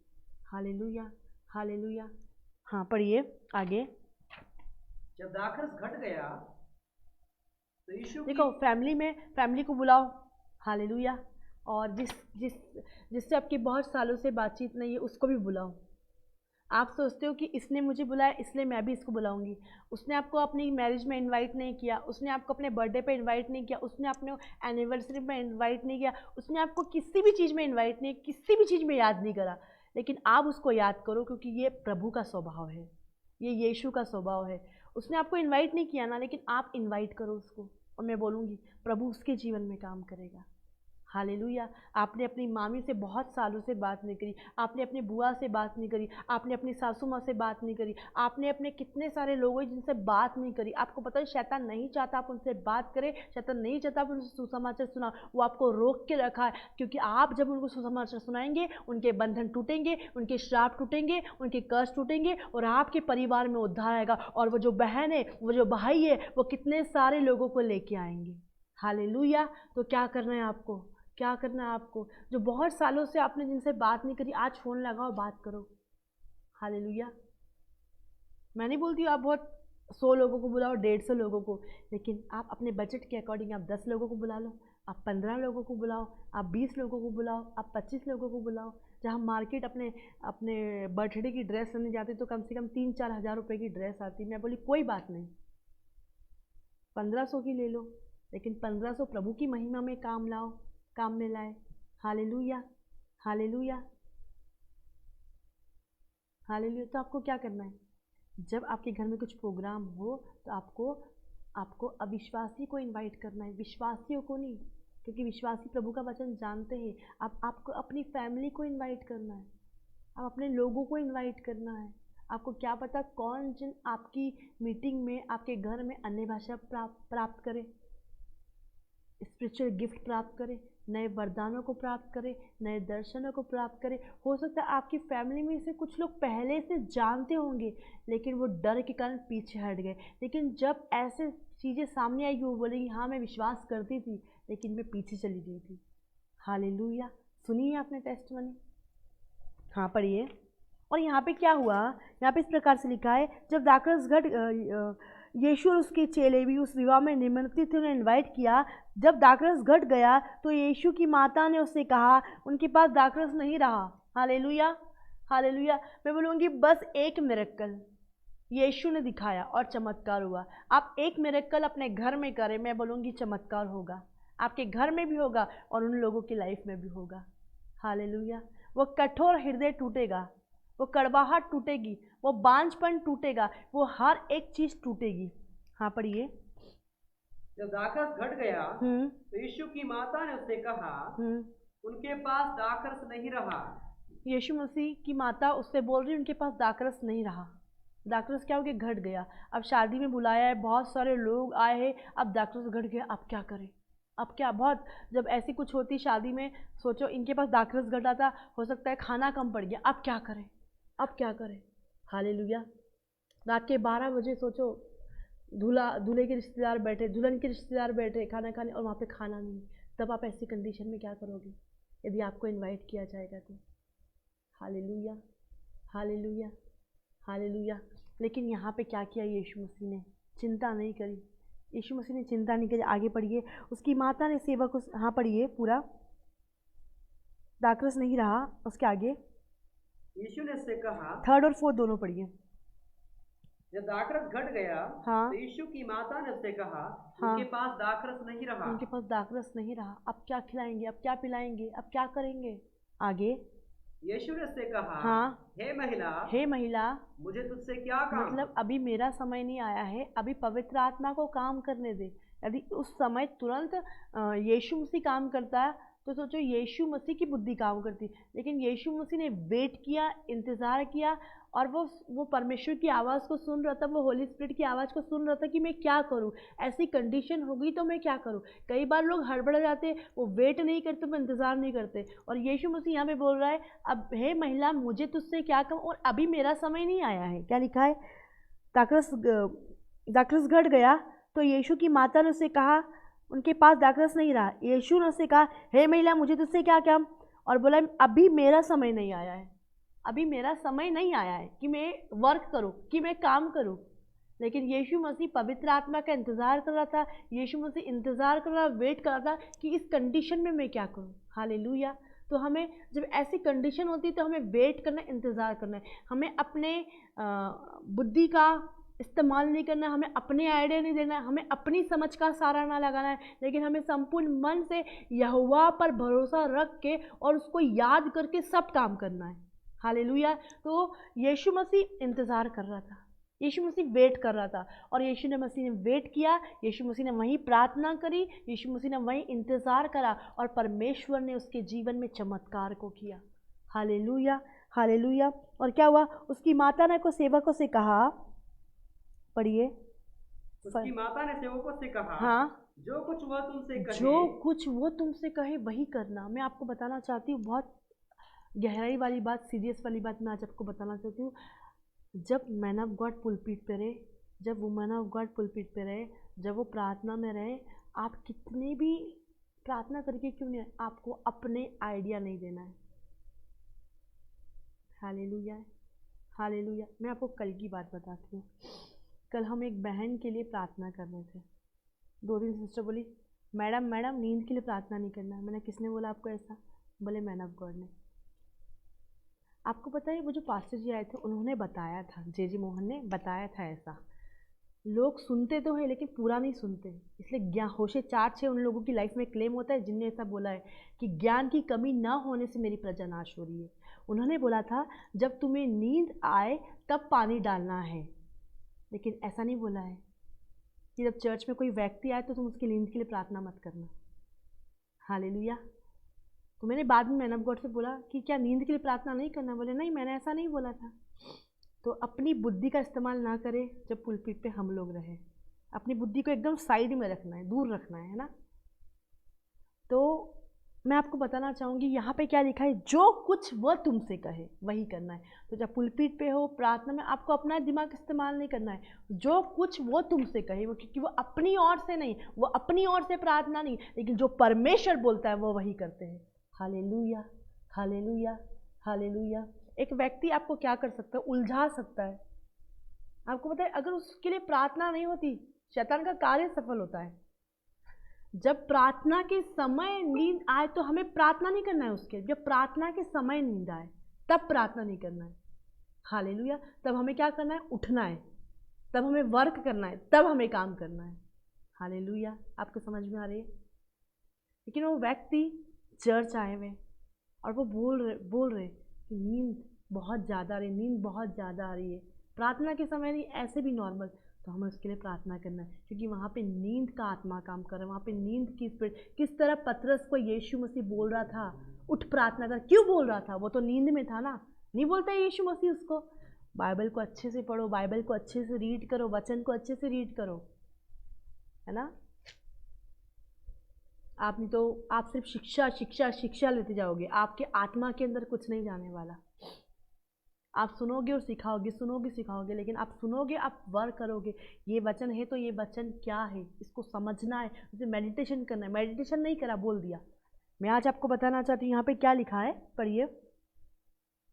Hallelujah, hallelujah. हाँ, पढ़िए आगे। जब दाखरस घट गया तो यीशु देखो, फैमिली को बुलाओ। हालेलुया। और जिससे आपकी बहुत सालों से बातचीत नहीं है, उसको भी बुलाओ। आप सोचते हो कि इसने मुझे बुलाया इसलिए मैं भी इसको बुलाऊंगी। उसने आपको अपनी मैरिज में इनवाइट नहीं किया, उसने आपको अपने बर्थडे पे इनवाइट नहीं किया, उसने आपने एनिवर्सरी में इनवाइट नहीं किया, उसने आपको किसी भी चीज़ में इनवाइट नहीं, किसी भी चीज़ में याद नहीं करा। लेकिन आप उसको याद करो, क्योंकि ये प्रभु का स्वभाव है, ये यीशु का स्वभाव है। उसने आपको इन्वाइट नहीं किया ना, लेकिन आप इन्वाइट करो उसको, और मैं बोलूँगी प्रभु उसके जीवन में काम करेगा। हालेलुया। आपने अपनी मामी से बहुत सालों से बात नहीं करी, आपने अपनी बुआ से बात नहीं करी, आपने अपनी सासू माँ से बात नहीं करी, आपने अपने कितने सारे लोग हैं जिनसे बात नहीं करी। आपको पता है शैतान नहीं चाहता आप उनसे बात करें, शैतान नहीं चाहता आप उनसे सुसमाचार सुना। वो आपको रोक के रखा है, क्योंकि आप जब उनको सुसमाचार सुनाएंगे, उनके बंधन टूटेंगे, उनके श्राप टूटेंगे, उनके कर्ज टूटेंगे, और आपके परिवार में उद्धार आएगा। और वो जो बहन है, वो जो भाई है, वो कितने सारे लोगों को लेके आएंगे। हालेलुया। तो क्या करना है आपको? क्या करना है आपको? जो बहुत सालों से आपने जिनसे बात नहीं करी, आज फ़ोन लगाओ, बात करो। हालेलुया। मैं नहीं बोलती आप बहुत 100 लोगों को बुलाओ, 150 लोगों को, लेकिन आप अपने बजट के अकॉर्डिंग आप 10 लोगों को बुला लो, आप 15 लोगों को बुलाओ, आप 20 लोगों को बुलाओ, आप 25 लोगों को बुलाओ। जहाँ मार्केट अपने अपने बर्थडे की ड्रेस लेने जाते तो कम से कम 3-4 हज़ार रुपये की ड्रेस आती। मैं बोली कोई बात नहीं, 1500 की ले लो, लेकिन 1500 प्रभु की महिमा में काम लाओ, काम में लाए। Hallelujah, hallelujah, hallelujah. तो आपको क्या करना है? जब आपके घर में कुछ प्रोग्राम हो तो आपको अविश्वासी को इनवाइट करना है, विश्वासियों को नहीं, क्योंकि विश्वासी प्रभु का वचन जानते हैं। आपको अपनी फैमिली को इनवाइट करना है, आप अपने लोगों को इनवाइट करना है। आपको क्या पता कौन जिन आपकी मीटिंग में, आपके घर में अन्य भाषा प्राप्त करे, स्पिरिचुअल गिफ्ट प्राप्त करे, नए वरदानों को प्राप्त करे, नए दर्शनों को प्राप्त करे। हो सकता है आपकी फैमिली में से कुछ लोग पहले से जानते होंगे, लेकिन वो डर के कारण पीछे हट गए। लेकिन जब ऐसे चीज़ें सामने आएगी, वो बोलेगी हाँ मैं विश्वास करती थी, लेकिन मैं पीछे चली गई थी। हालेलुया। सुनिए आपने टेस्टमनी। हाँ पढ़िए। और यहाँ पे क्या हुआ? यहाँ पे इस प्रकार से लिखा है, जब दाखरस घट यीशु और उसके चेले भी उस विवाह में निमंत्रित थे, उन्हें इनवाइट किया। जब दाखरस घट गया तो यीशु की माता ने उससे कहा, उनके पास दाखरस नहीं रहा। Hallelujah, hallelujah. मैं बोलूँगी बस एक मिरेकल यीशु ने दिखाया और चमत्कार हुआ। आप एक मिरेकल अपने घर में करें, मैं बोलूँगी चमत्कार होगा, आपके घर में भी होगा और उन लोगों की लाइफ में भी होगा। हालेलुया। वो कठोर हृदय टूटेगा, वो कड़वाहट टूटेगी, वो बांझपन टूटेगा, वो हर एक चीज टूटेगी। हाँ पढ़िए। जब दाखरस घट गया तो यीशु की माता ने उससे कहा, उनके पास दाखरस नहीं रहा। यीशु मसीह की माता उससे बोल रही, उनके पास दाखरस नहीं रहा। दाखरस क्या हो गया? घट गया। अब शादी में बुलाया है, बहुत सारे लोग आए हैं, अब दाखरस घट गया, अब क्या करें? अब क्या? बहुत जब ऐसी कुछ होती शादी में, सोचो इनके पास दाखरस घटा था, हो सकता है खाना कम पड़ गया, अब क्या करें? अब क्या करें? हालेलुया। रात के 12 बजे सोचो, दूल्हे के रिश्तेदार बैठे, दुल्हन के रिश्तेदार बैठे खाना खाने, और वहाँ पे खाना नहीं। तब आप ऐसी कंडीशन में क्या करोगे यदि आपको इनवाइट किया जाएगा तो? Hallelujah, hallelujah, hallelujah. लेकिन यहाँ पे क्या किया यीशु मसीह ने? चिंता नहीं करी। यीशु मसीह ने चिंता नहीं करी। आगे पढ़िए। उसकी माता ने सेवक को, हाँ पढ़िए पूरा। दाखरस नहीं रहा, उसके आगे यीशु ने उससे कहा, 3rd और 4th दोनों पढ़िए। जब दाखरस घट गया हाँ, तो यीशु की माता ने उससे कहा, हाँ, उनके पास दाखरस नहीं रहा। उनके पास दाखरस नहीं रहा। अब क्या खिलाएंगे? अब क्या पिलाएंगे? अब क्या करेंगे? आगे यीशु ने उससे कहा, हाँ, हे महिला, हे महिला, मुझे तुझसे क्या काम? मतलब अभी मेरा समय नहीं आया है, अभी पवित्र आत्मा को काम करने दे। यदि उस समय तुरंत यीशु मसीह काम करता है तो सोचो यीशु मसीह की बुद्धि काम करती, लेकिन यीशु मसीह ने वेट किया, इंतज़ार किया, और वो परमेश्वर की आवाज़ को सुन रहा था, वो होली स्पिरिट की आवाज़ को सुन रहा था कि मैं क्या करूं, ऐसी कंडीशन होगी तो मैं क्या करूं। कई बार लोग हड़बड़ जाते, वो वेट नहीं करते, वो इंतज़ार नहीं करते, और यीशु मसीह यहाँ पे बोल रहा है, अब हे महिला, मुझे तुझसे क्या कहूँ, और अभी मेरा समय नहीं आया है। क्या लिखा है? दाखरस घट गया तो यीशु की माता ने उससे कहा, उनके पास दाखरस नहीं रहा। यीशु ने उससे कहा, हे महिला, मुझे तुझसे क्या काम? और बोला, अभी मेरा समय नहीं आया है, अभी मेरा समय नहीं आया है कि मैं वर्क करूं, कि मैं काम करूं। लेकिन यीशु मसीह पवित्र आत्मा का इंतज़ार कर रहा था। यीशु मसीह इंतज़ार कर रहा, वेट कर रहा था कि इस कंडीशन में मैं क्या करूं। हालेलुया। तो हमें जब ऐसी कंडीशन होती है तो हमें वेट करना, इंतज़ार करना है। हमें अपने बुद्धि का इस्तेमाल नहीं करना, हमें अपने आइडिया नहीं देना, हमें अपनी समझ का सहारा ना लगाना है, लेकिन हमें संपूर्ण मन से यहोवा पर भरोसा रख के और उसको याद करके सब काम करना है। हालेलुया। तो यीशु मसीह इंतज़ार कर रहा था, यीशु मसीह वेट कर रहा था, और यीशु मसीह ने वेट किया, यीशु मसीह ने वहीं प्रार्थना करी, यीशु मसीह ने वहीं इंतज़ार करा, और परमेश्वर ने उसके जीवन में चमत्कार को किया। Hallelujah, hallelujah. और क्या हुआ? उसकी माता ने को सेवकों से कहा, पढ़िए। उसकी माता ने सेवकों से कहा, हाँ, जो कुछ वह तुमसे कहे, जो कुछ वो तुमसे कहे वही करना। मैं आपको बताना चाहती हूँ, बहुत गहराई वाली बात, सीरियस वाली बात मैं आज आपको बताना चाहती हूँ। जब मैन ऑफ गॉड पुलपिट पे रहे, जब वुमेन ऑफ गॉड पुलपिट पे रहे, जब वो प्रार्थना में रहे, आप कितने भी प्रार्थना करके क्यों नहीं? आपको अपने आइडिया नहीं देना है। Hallelujah, hallelujah. मैं आपको कल की बात बताती हूँ। कल हम एक बहन के लिए प्रार्थना कर रहे थे। 2 दिन सिस्टर बोली, मैडम नींद के लिए प्रार्थना नहीं करना है। मैंने, किसने बोला आपको ऐसा? बोले मैन ऑफ गॉड ने। आपको पता है वो जो पास्टर जी आए थे उन्होंने बताया था, जे मोहन ने बताया था ऐसा। लोग सुनते तो हैं लेकिन पूरा नहीं सुनते, इसलिए ज्ञान होशे 4:6 उन लोगों की लाइफ में क्लेम होता है जिनने ऐसा बोला है कि ज्ञान की कमी ना होने से मेरी प्रजा नाश हो रही है। उन्होंने बोला था जब तुम्हें नींद आए तब पानी डालना है, लेकिन ऐसा नहीं बोला है कि जब चर्च में कोई व्यक्ति आए तो तुम उसकी नींद के लिए प्रार्थना मत करना। हालेलुया। तो मैंने बाद में मैन ऑफ गॉड से बोला कि क्या नींद के लिए प्रार्थना नहीं करना? बोले नहीं, मैंने ऐसा नहीं बोला था। तो अपनी बुद्धि का इस्तेमाल ना करें जब पुलपिट पे हम लोग रहे। अपनी बुद्धि को एकदम साइड में रखना है, दूर रखना है ना। तो मैं आपको बताना चाहूँगी यहाँ पे क्या लिखा है, जो कुछ वह तुमसे कहे वही करना है। तो जब पुलपिट पे हो, प्रार्थना में, आपको अपना दिमाग इस्तेमाल नहीं करना है। जो कुछ वो तुमसे कहे, वो क्योंकि वो अपनी ओर से नहीं, वो अपनी ओर से प्रार्थना नहीं, लेकिन जो परमेश्वर बोलता है वो वही करते हैं। Hallelujah, hallelujah, hallelujah. एक व्यक्ति आपको क्या कर सकता है? उलझा सकता है। आपको पता है अगर उसके लिए प्रार्थना नहीं होती, शैतान का कार्य सफल होता है। जब प्रार्थना के समय नींद आए तो हमें प्रार्थना नहीं करना है उसके। जब प्रार्थना के समय नींद आए तब प्रार्थना नहीं करना है। हालेलुया। तब हमें क्या करना है? उठना है, तब हमें वर्क करना है, तब हमें काम करना है। हालेलुया। आपको समझ में आ रही है? लेकिन वो व्यक्ति चर्च आए हुए और वो बोल रहे कि नींद बहुत ज़्यादा आ रही है, नींद बहुत ज़्यादा आ रही है। प्रार्थना के समय नहीं, ऐसे भी नॉर्मल, तो हमें उसके लिए प्रार्थना करना है, क्योंकि वहाँ पे नींद का आत्मा काम कर रहा है। वहाँ पे नींद की स्पिरिट, किस तरह पतरस को यीशु मसीह बोल रहा था उठ प्रार्थना कर, क्यों बोल रहा था? वो तो नींद में था ना। नहीं बोलता यीशु मसीह उसको, बाइबल को अच्छे से पढ़ो, बाइबल को अच्छे से रीड करो, वचन को अच्छे से रीड करो, है ना। आप नहीं तो आप सिर्फ शिक्षा शिक्षा शिक्षा लेते जाओगे, आपके आत्मा के अंदर कुछ नहीं जाने वाला। आप सुनोगे और सिखाओगे, सुनोगे सिखाओगे, लेकिन आप सुनोगे, आप वर्क करोगे। ये वचन है तो ये वचन क्या है, इसको समझना है, उसे मेडिटेशन करना है। मेडिटेशन नहीं करा, बोल दिया। मैं आज आपको बताना चाहती हूँ यहाँ पे क्या लिखा है, पढ़िए।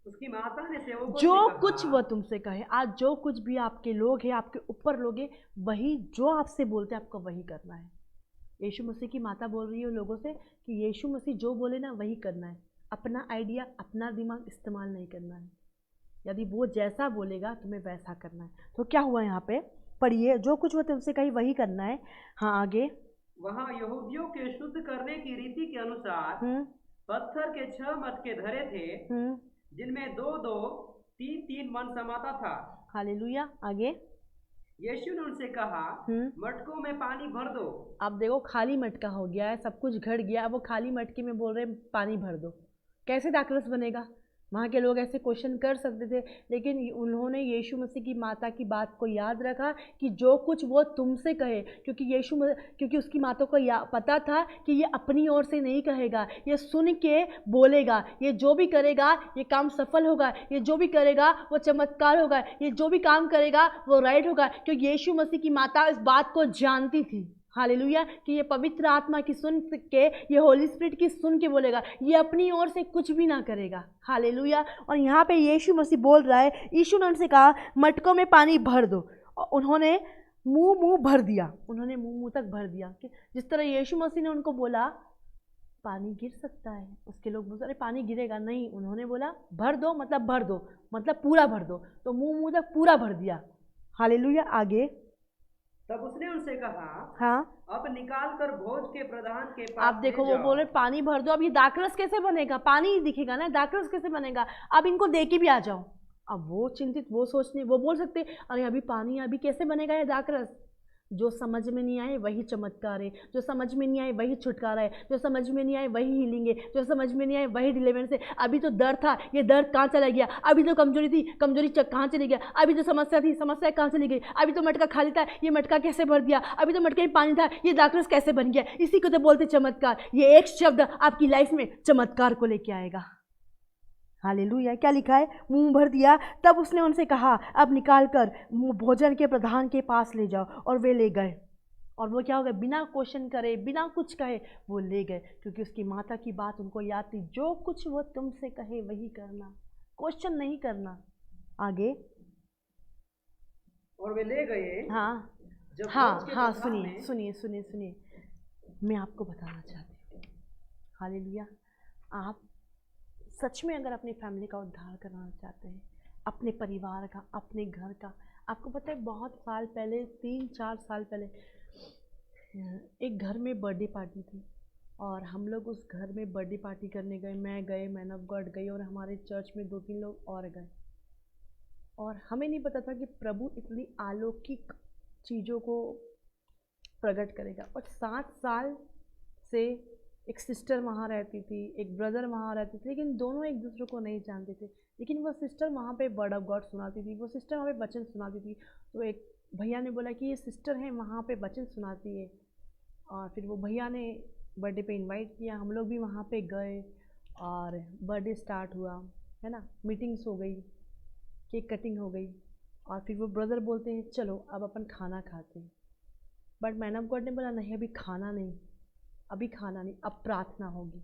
उसकी माता ने सेवकों जो से कहा, कुछ वह तुमसे कहे। आज जो कुछ भी आपके लोग हैं, आपके ऊपर लोग हैं, वही जो आपसे बोलते हैं आपको वही करना है। यीशु मसीह की माता बोल रही है लोगों से कि यीशु मसीह जो बोले ना वही करना है। अपना आइडिया, अपना दिमाग इस्तेमाल नहीं करना है। यदि वो जैसा बोलेगा तुम्हें वैसा करना है। तो क्या हुआ यहाँ पे, पढ़िए। जो कुछ वो तुमसे कही वही करना है। हाँ, आगे। वहाँ यहूदियों के शुद्ध करने की रीति के अनुसार पत्थर के 6 मटके धरे थे, जिनमें 2-2, 3-3 मन समाता था। हालेलुया। आगे। यीशु ने उनसे कहा, मटकों में पानी भर दो। अब देखो खाली मटका हो गया है, सब कुछ घट गया, अब वो खाली मटके में बोल रहे हैं पानी भर दो। कैसे दाखरस बनेगा? वहाँ के लोग ऐसे क्वेश्चन कर सकते थे, लेकिन उन्होंने यीशु मसीह की माता की बात को याद रखा कि जो कुछ वो तुमसे कहे, क्योंकि उसकी माता को पता था कि ये अपनी ओर से नहीं कहेगा, ये सुन के बोलेगा, ये जो भी करेगा ये काम सफल होगा, ये जो भी करेगा वो चमत्कार होगा, ये जो भी काम करेगा वो राइट होगा, क्योंकि यीशु मसीह की माता इस बात को जानती थी। हालेलुया। कि ये पवित्र आत्मा की सुन के, ये होली स्पिरिट की सुन के बोलेगा, ये अपनी ओर से कुछ भी ना करेगा। हालेलुया। और यहाँ पे यीशु मसीह बोल रहा है, यीशु ने उनसे कहा मटकों में पानी भर दो, और उन्होंने मुंह भर दिया, उन्होंने मुंह तक भर दिया। कि जिस तरह यीशु मसीह ने उनको बोला पानी गिर सकता है, उसके लोग बोलते अरे पानी गिरेगा नहीं, उन्होंने बोला भर दो, मतलब पूरा भर दो, तो मुंह तक पूरा भर दिया। हालेलुया। आगे। तब उसने उनसे कहा, हाँ, अब निकाल कर भोज के प्रधान के पास आप देखो वो बोले पानी भर दो। अब ये दाखरस कैसे बनेगा? पानी ही दिखेगा ना, दाखरस कैसे बनेगा? अब इनको दे के भी आ जाओ। अब वो चिंतित, वो सोचने, वो बोल सकते अरे अभी पानी, अभी कैसे बनेगा ये दाखरस? जो समझ में नहीं आए वही चमत्कार है, जो समझ में नहीं आए वही छुटकारा है, जो समझ में नहीं आए वही हीलिंग है, जो समझ में नहीं आए वही डिलीवरेंस है। अभी तो दर्द था, ये दर्द कहाँ चला गया? अभी तो कमजोरी थी, कमजोरी कहाँ चली गया? अभी तो समस्या थी, समस्या कहाँ चली गई? अभी तो मटका खाली था, ये मटका कैसे भर दिया? अभी तो मटके में पानी था, ये दाखरस कैसे बन गया? इसी को तो बोलते चमत्कार। ये एक शब्द आपकी लाइफ में चमत्कार को लेके आएगा। हालेलुया। क्या लिखा है? मुंह भर दिया। तब उसने उनसे कहा अब निकाल कर भोजन के प्रधान के पास ले जाओ, और वे ले गए। और वो क्या हो गया, बिना क्वेश्चन करे, बिना कुछ कहे वो ले गए, क्योंकि उसकी माता की बात उनको याद थी, जो कुछ वो तुमसे कहे वही करना, क्वेश्चन नहीं करना। आगे। और वे ले गए। हाँ जब हाँ भोज के हाँ, प्रसाद सुनिए में सुनिए सुनिए सुनिए, मैं आपको बताना चाहती हूँ, हालेलुया, आप सच में अगर अपनी फैमिली का उद्धार करना चाहते हैं, अपने परिवार का, अपने घर का, आपको पता है बहुत साल पहले, 3-4 साल पहले एक घर में बर्थडे पार्टी थी, और हम लोग उस घर में बर्थडे पार्टी करने गए, मैं गए, मैन ऑफ गॉड गई, और हमारे चर्च में 2-3 लोग और गए, और हमें नहीं पता था कि प्रभु इतनी अलौकिक चीज़ों को प्रकट करेगा। और 7 साल से एक सिस्टर वहाँ रहती थी, एक ब्रदर वहाँ रहते थे, लेकिन दोनों एक दूसरे को नहीं जानते थे, लेकिन वो सिस्टर वहाँ पे वर्ड ऑफ गॉड सुनाती थी, वो सिस्टर वहाँ पे वचन सुनाती थी। तो एक भैया ने बोला कि ये सिस्टर है, वहाँ पे वचन सुनाती है, और फिर वो भैया ने बर्थडे पे इनवाइट किया, हम लोग भी वहाँ पे गए, और बर्थडे स्टार्ट हुआ, है ना, मीटिंग्स हो गई, केक कटिंग हो गई, और फिर वो ब्रदर बोलते हैं चलो अब अपन खाना खाते हैं। बट मैन ऑफ गॉड ने बोला नहीं, अभी खाना नहीं, अभी खाना नहीं, अब प्रार्थना होगी।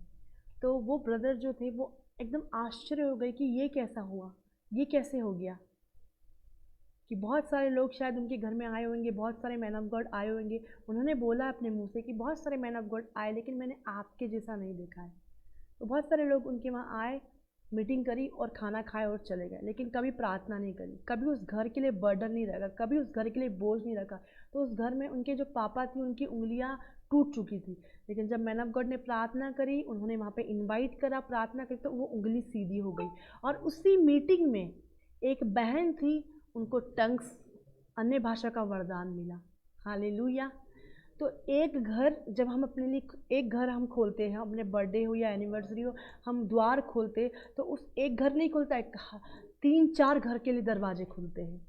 तो वो ब्रदर जो थे वो एकदम आश्चर्य हो गए कि ये कैसा हुआ, ये कैसे हो गया, कि बहुत सारे लोग शायद उनके घर में आए होंगे, बहुत सारे मैन ऑफ गॉड आए होंगे, उन्होंने बोला अपने मुंह से कि बहुत सारे मैन ऑफ गॉड आए, लेकिन मैंने आपके जैसा नहीं देखा है। तो बहुत सारे लोग उनके वहाँ आए, मीटिंग करी और खाना खाए और चले गए, लेकिन कभी प्रार्थना नहीं करी, कभी उस घर के लिए बर्डन नहीं रखा, कभी उस घर के लिए बोझ नहीं रखा। तो उस घर में उनके जो पापा थी उनकी उंगलियां टूट चुकी थी, लेकिन जब मैन ऑफ गॉड ने प्रार्थना करी, उन्होंने वहाँ पे इनवाइट करा, प्रार्थना करी, तो वो उंगली सीधी हो गई। और उसी मीटिंग में एक बहन थी, उनको टंग्स, अन्य भाषा का वरदान मिला। हालेलुया। तो एक घर, जब हम अपने लिए एक घर हम खोलते हैं, अपने बर्थडे हो या एनिवर्सरी हो, हम द्वार खोलते, तो उस एक घर नहीं खुलता है, 3-4 घर के लिए दरवाजे खुलते हैं।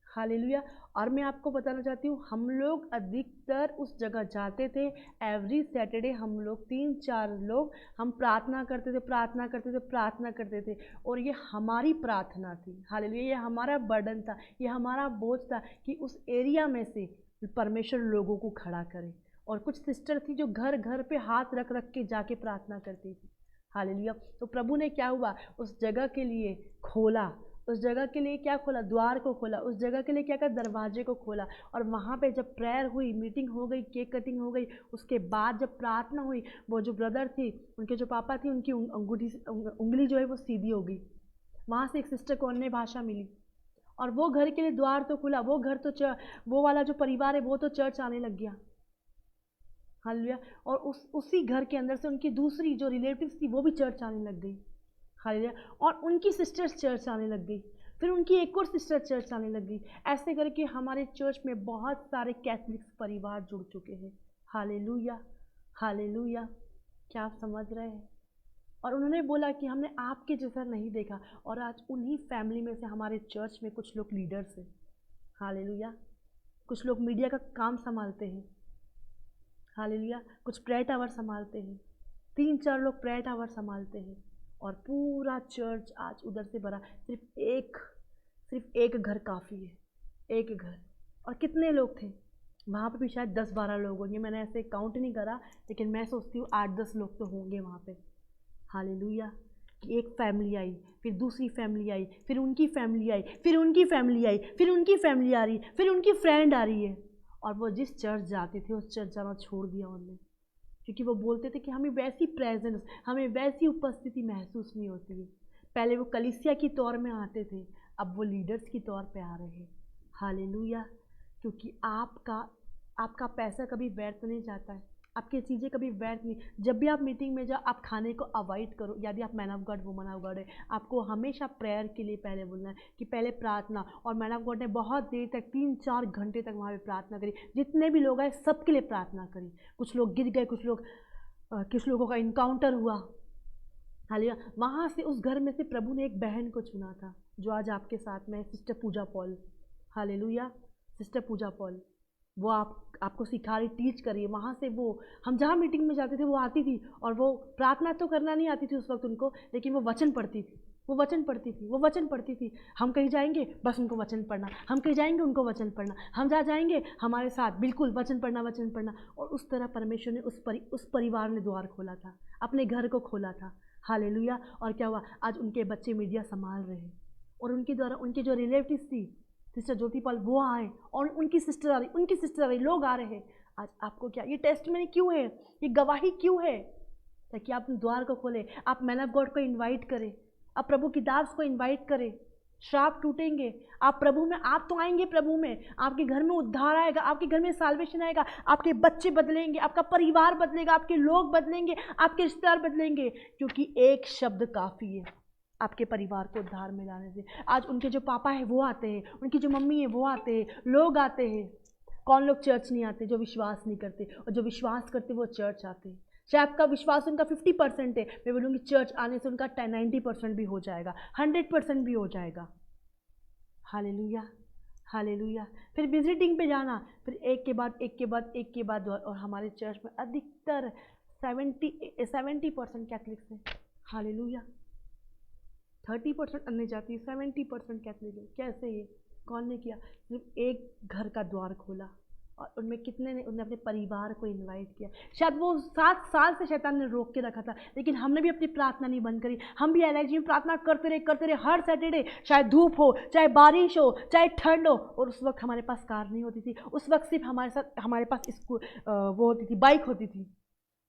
हालेलुया। और मैं आपको बताना चाहती हूँ, हम लोग अधिकतर उस जगह जाते थे, एवरी सैटरडे हम लोग 3-4 लोग हम प्रार्थना करते थे, प्रार्थना करते थे, प्रार्थना करते थे, और ये हमारी प्रार्थना थी। हालेलुया। ये हमारा बर्डन था, ये हमारा बोझ था कि उस एरिया में से परमेश्वर लोगों को खड़ा करे। और कुछ सिस्टर थी जो घर घर पे हाथ रख रख के जाके प्रार्थना करती थी। हालेलुया। तो प्रभु ने क्या हुआ, उस जगह के लिए खोला, उस जगह के लिए क्या खोला, द्वार को खोला, उस जगह के लिए क्या कर, दरवाजे को खोला। और वहाँ पे जब प्रेयर हुई, मीटिंग हो गई, केक कटिंग हो गई, उसके बाद जब प्रार्थना हुई, वो जो ब्रदर थी, उनके जो पापा थी, उनकी उंगली जो है वो सीधी हो गई। वहाँ से एक सिस्टर को अन्य भाषा मिली, और वो घर के लिए द्वार तो खुला, वो घर तो वो वाला जो परिवार है वो तो चर्च आने लग गया। हालेलुया। और उसी घर के अंदर से उनकी दूसरी जो रिलेटिव्स थी वो भी चर्च आने लग गई। हालेलुया। और उनकी सिस्टर्स चर्च आने लग गई, फिर उनकी एक और सिस्टर चर्च आने लग गई। ऐसे करके हमारे चर्च में बहुत सारे कैथलिक्स परिवार जुड़ चुके हैं। Hallelujah, hallelujah. क्या आप समझ रहे हैं? और उन्होंने बोला कि हमने आपके जैसा नहीं देखा, और आज उन्हीं फैमिली में से हमारे चर्च में कुछ लोग लीडर्स हैं। हालेलुया। कुछ लोग मीडिया का काम संभालते हैं। हालेलुया। कुछ प्रेयर टावर संभालते हैं, 3-4 लोग प्रेयर टावर संभालते हैं, और पूरा चर्च आज उधर से भरा। सिर्फ एक घर काफ़ी है, एक घर। और कितने लोग थे वहाँ पे भी? शायद 10-12 लोग होंगे, मैंने ऐसे काउंट नहीं करा, लेकिन मैं सोचती हूँ 8-10 लोग तो होंगे वहाँ पे। हालेलुया। कि एक फैमिली आई, फिर दूसरी फैमिली आई, फिर उनकी फैमिली आई, फिर उनकी फैमिली आई, फिर उनकी फैमिली आ रही है, फिर उनकी फ्रेंड आ रही है। और वो जिस चर्च जाते थे उस चर्च जाना छोड़ दिया उन्होंने, क्योंकि वो बोलते थे कि हमें वैसी प्रेजेंस, हमें वैसी उपस्थिति महसूस नहीं होती है। पहले वो कलीसिया की तौर में आते थे, अब वो लीडर्स की तौर पे आ रहे हैं। हालेलुया। क्योंकि आपका पैसा कभी व्यर्थ नहीं जाता है, आपकी चीज़ें कभी व्यर्थ नहीं। जब भी आप मीटिंग में जाओ, आप खाने को अवॉइड करो। यदि आप man of God, woman of God है, आपको हमेशा प्रेयर के लिए पहले बोलना है कि पहले प्रार्थना। और मैन ऑफ गॉड ने बहुत देर तक, 3-4 घंटे तक वहाँ पे प्रार्थना करी, जितने भी लोग आए सबके लिए प्रार्थना करी। कुछ लोग गिर गए, कुछ लोगों का इनकाउंटर हुआ। हालेलुया। वहाँ से उस घर में से प्रभु ने एक बहन को चुना था, जो आज आपके साथ में है, सिस्टर पूजा पॉल। हालेलुया। सिस्टर पूजा पॉल, वो आपको सिखा रही, टीच कर रही है। वहाँ से वो, हम जहाँ मीटिंग में जाते थे वो आती थी, और वो प्रार्थना तो करना नहीं आती थी उस वक्त उनको, लेकिन वो वचन पढ़ती थी। वो वचन पढ़ती थी, वो वचन पढ़ती थी। हम कहीं जाएंगे बस उनको वचन पढ़ना, हम कहीं जाएंगे उनको वचन पढ़ना, हम जहाँ जाएंगे हमारे साथ बिल्कुल वचन पढ़ना, वचन पढ़ना। और उस तरह परमेश्वर ने उस परिवार ने द्वार खोला था, अपने घर को खोला था। हालेलुया। और क्या हुआ, आज उनके बच्चे मीडिया संभाल रहे हैं, और उनके द्वारा उनके जो रिलेटिव्स थी, सिस्टर ज्योति पाल, वो आए, और उनकी सिस्टर आ रही, उनकी सिस्टर आ रही, लोग आ रहे हैं। आज आपको क्या ये टेस्टमनी क्यों है, ये गवाही क्यों है? ताकि आप द्वार को खोलें, आप मैन ऑफ गॉड को इन्वाइट करें, आप प्रभु की दास को इन्वाइट करें। श्राप टूटेंगे, आप प्रभु में, आप तो आएंगे प्रभु में, आपके घर में उद्धार आएगा, आपके घर में साल्वेशन आएगा, आपके बच्चे बदलेंगे, आपका परिवार बदलेगा, आपके लोग बदलेंगे, आपके रिश्तेदार बदलेंगे, क्योंकि एक शब्द काफ़ी है आपके परिवार को उद्धार में लाने से। आज उनके जो पापा है वो आते हैं, उनकी जो मम्मी है वो आते हैं, लोग आते हैं। कौन लोग चर्च नहीं आते? जो विश्वास नहीं करते, और जो विश्वास करते वो चर्च आते हैं। चाहे आपका विश्वास उनका 50% है, मैं बोलूँगी चर्च आने से उनका 90% भी हो जाएगा, 100% भी हो जाएगा। Hallelujah, hallelujah. फिर विजिटिंग पे जाना, फिर एक के बाद एक के बाद एक के बाद। और हमारे चर्च में अधिकतर 70% कैथलिक्स हैं। हालेलुया। 30% अन्य जाति, 70% कैथलिक है। कैसे ये? कौन ने किया? सिर्फ एक घर का द्वार खोला, और उनमें कितने ने, उन्होंने अपने परिवार को इनवाइट किया। शायद वो 7 साल से शैतान ने रोक के रखा था, लेकिन हमने भी अपनी प्रार्थना नहीं बंद करी। हम भी एलआईजी में प्रार्थना करते रहे हर सैटरडे, चाहे धूप हो, चाहे बारिश हो, चाहे ठंड हो। और उस वक्त हमारे पास कार नहीं होती थी, उस वक्त सिर्फ हमारे पास वो होती थी, बाइक होती थी।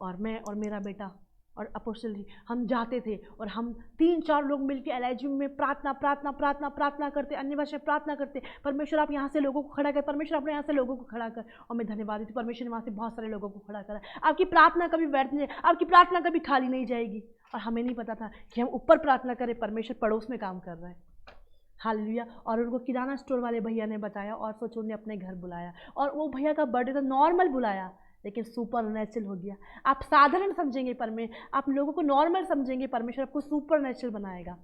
और मैं और मेरा बेटा और अपोस्टल जी, हम जाते थे, और हम 3-4 लोग मिलकर एलआईजी में प्रार्थना करते, अन्य भाषा में प्रार्थना करते। परमेश्वर आप यहाँ से लोगों को खड़ा कर, परमेश्वर अपने यहाँ से लोगों को खड़ा कर। और मैं धन्यवाद देती हूँ, परमेश्वर ने वहाँ से बहुत सारे लोगों को खड़ा करा। आपकी प्रार्थना कभी व्यर्थ नहीं, आपकी प्रार्थना कभी खाली नहीं जाएगी। और हमें नहीं पता था कि हम ऊपर प्रार्थना करें, परमेश्वर पड़ोस में काम कर रहा है। हालेलुया। और उनको किराना स्टोर वाले भैया ने बताया, और सोचो उन्हें अपने घर बुलाया, और वो भैया का बर्थडे तो नॉर्मल बुलाया, लेकिन सुपर नेचुरल हो गया। आप साधारण समझेंगे, आप लोगों को नॉर्मल समझेंगे, परमेश्वर आपको सुपर नेचुरल बनाएगा।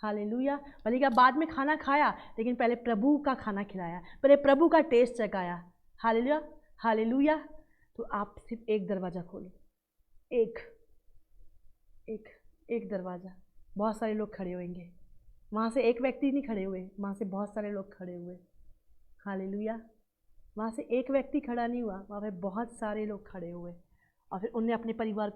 हालेलुया। भले का बाद में खाना खाया, लेकिन पहले प्रभु का खाना खिलाया, पहले प्रभु का टेस्ट चखाया। Hallelujah, hallelujah. तो आप सिर्फ एक दरवाज़ा खोलो, एक दरवाज़ा। बहुत सारे लोग खड़े होंगे, वहाँ से एक व्यक्ति नहीं खड़े हुए, वहाँ से बहुत सारे लोग खड़े हुए। हालेलुया। वहाँ से एक व्यक्ति खड़ा नहीं हुआ, वहाँ पे बहुत सारे लोग खड़े हुए। और फिर उनने अपने परिवार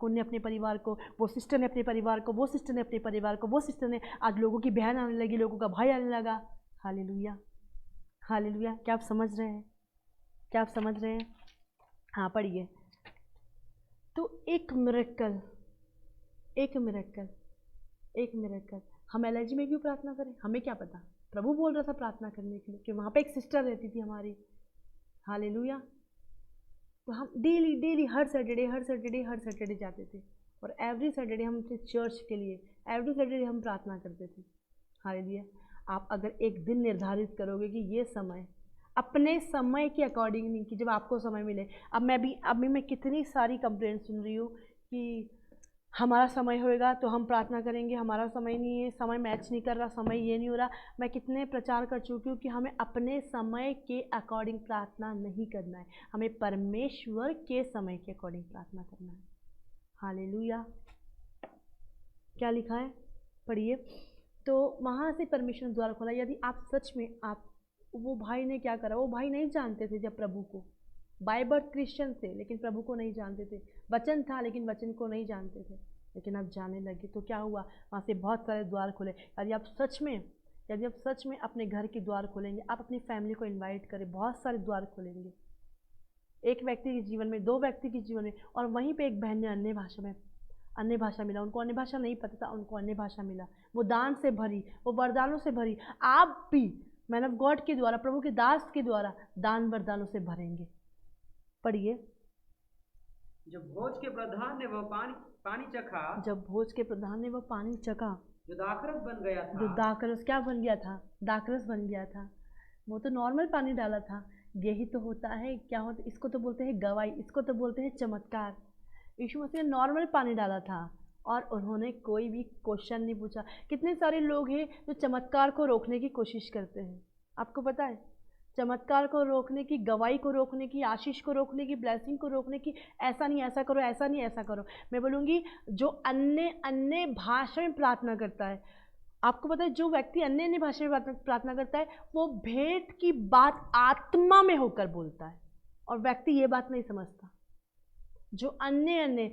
को, वो सिस्टर ने अपने परिवार को, वो सिस्टर ने अपने परिवार को, वो सिस्टर ने, आज लोगों की बहन आने लगी, लोगों का भाई आने लगा। Hallelujah, hallelujah. क्या आप समझ रहे हैं? क्या आप समझ रहे हैं? हाँ, पढ़िए। तो एक मिरेकल, हम एलआईजी में क्यों प्रार्थना करें? हमें क्या पता, प्रभु बोल रहा था प्रार्थना करने के लिए, कि वहाँ पे एक सिस्टर रहती थी हमारी। हालेलुया। तो हम डेली हर सैटरडे जाते थे, और एवरी सैटरडे हम थे चर्च के लिए, एवरी सैटरडे हम प्रार्थना करते थे। हालेलुया। आप अगर एक दिन निर्धारित करोगे कि ये समय, अपने समय के अकॉर्डिंग नहीं, कि जब आपको समय मिले। अब मैं कितनी सारी कंप्लेंट सुन रही हूँ कि हमारा समय होएगा तो हम प्रार्थना करेंगे, हमारा समय नहीं है, समय मैच नहीं कर रहा, समय ये नहीं हो रहा। मैं कितने प्रचार कर चुकी हूँ कि हमें अपने समय के अकॉर्डिंग प्रार्थना नहीं करना है, हमें परमेश्वर के समय के अकॉर्डिंग प्रार्थना करना है। हालेलुया। क्या लिखा है? पढ़िए। तो वहाँ से परमेश्वर ने द्वार खोला। यदि आप सच में, वो भाई ने क्या करा, वो भाई नहीं जानते थे जब प्रभु को, बाय बर्थ क्रिश्चियन थे, लेकिन प्रभु को नहीं जानते थे। वचन था, लेकिन वचन को नहीं जानते थे, लेकिन अब जाने लगे। तो क्या हुआ? वहाँ से बहुत सारे द्वार खुले। यदि आप सच में अपने घर के द्वार खोलेंगे, आप अपनी फैमिली को इनवाइट करें, बहुत सारे द्वार खोलेंगे। एक व्यक्ति के जीवन में, 2 व्यक्ति के जीवन में। और वहीं पे एक बहन ने अन्य भाषा मिला, उनको अन्य भाषा नहीं पता था, उनको अन्य भाषा मिला। वो दान से भरी, वो वरदानों से भरी। आप भी मैन ऑफ गॉड के द्वारा, प्रभु के दास के द्वारा दान वरदानों से भरेंगे। पढ़िए। जब भोज के प्रधान ने वह पानी चखा, जो दाखरस बन गया था। जो दाखरस क्या बन गया था? दाखरस बन गया था। वो तो नॉर्मल पानी डाला था। यही तो होता है, क्या होता है, इसको तो बोलते हैं गवाही, इसको तो बोलते हैं चमत्कार। यीशु मसीह ने नॉर्मल पानी डाला था, और उन्होंने कोई भी क्वेश्चन नहीं पूछा। कितने सारे लोग हैं जो चमत्कार को रोकने की कोशिश करते हैं, आपको पता है? चमत्कार को रोकने की, गवाही को रोकने की, आशीष को रोकने की, ब्लेसिंग को रोकने की, ऐसा नहीं ऐसा करो, ऐसा नहीं ऐसा करो। मैं बोलूँगी जो अन्य भाषा में प्रार्थना करता है, आपको पता है जो व्यक्ति अन्य अन्य भाषा में प्रार्थना करता है वो भेंट की बात आत्मा में होकर बोलता है, और व्यक्ति ये बात नहीं समझता। जो अन्य अन्य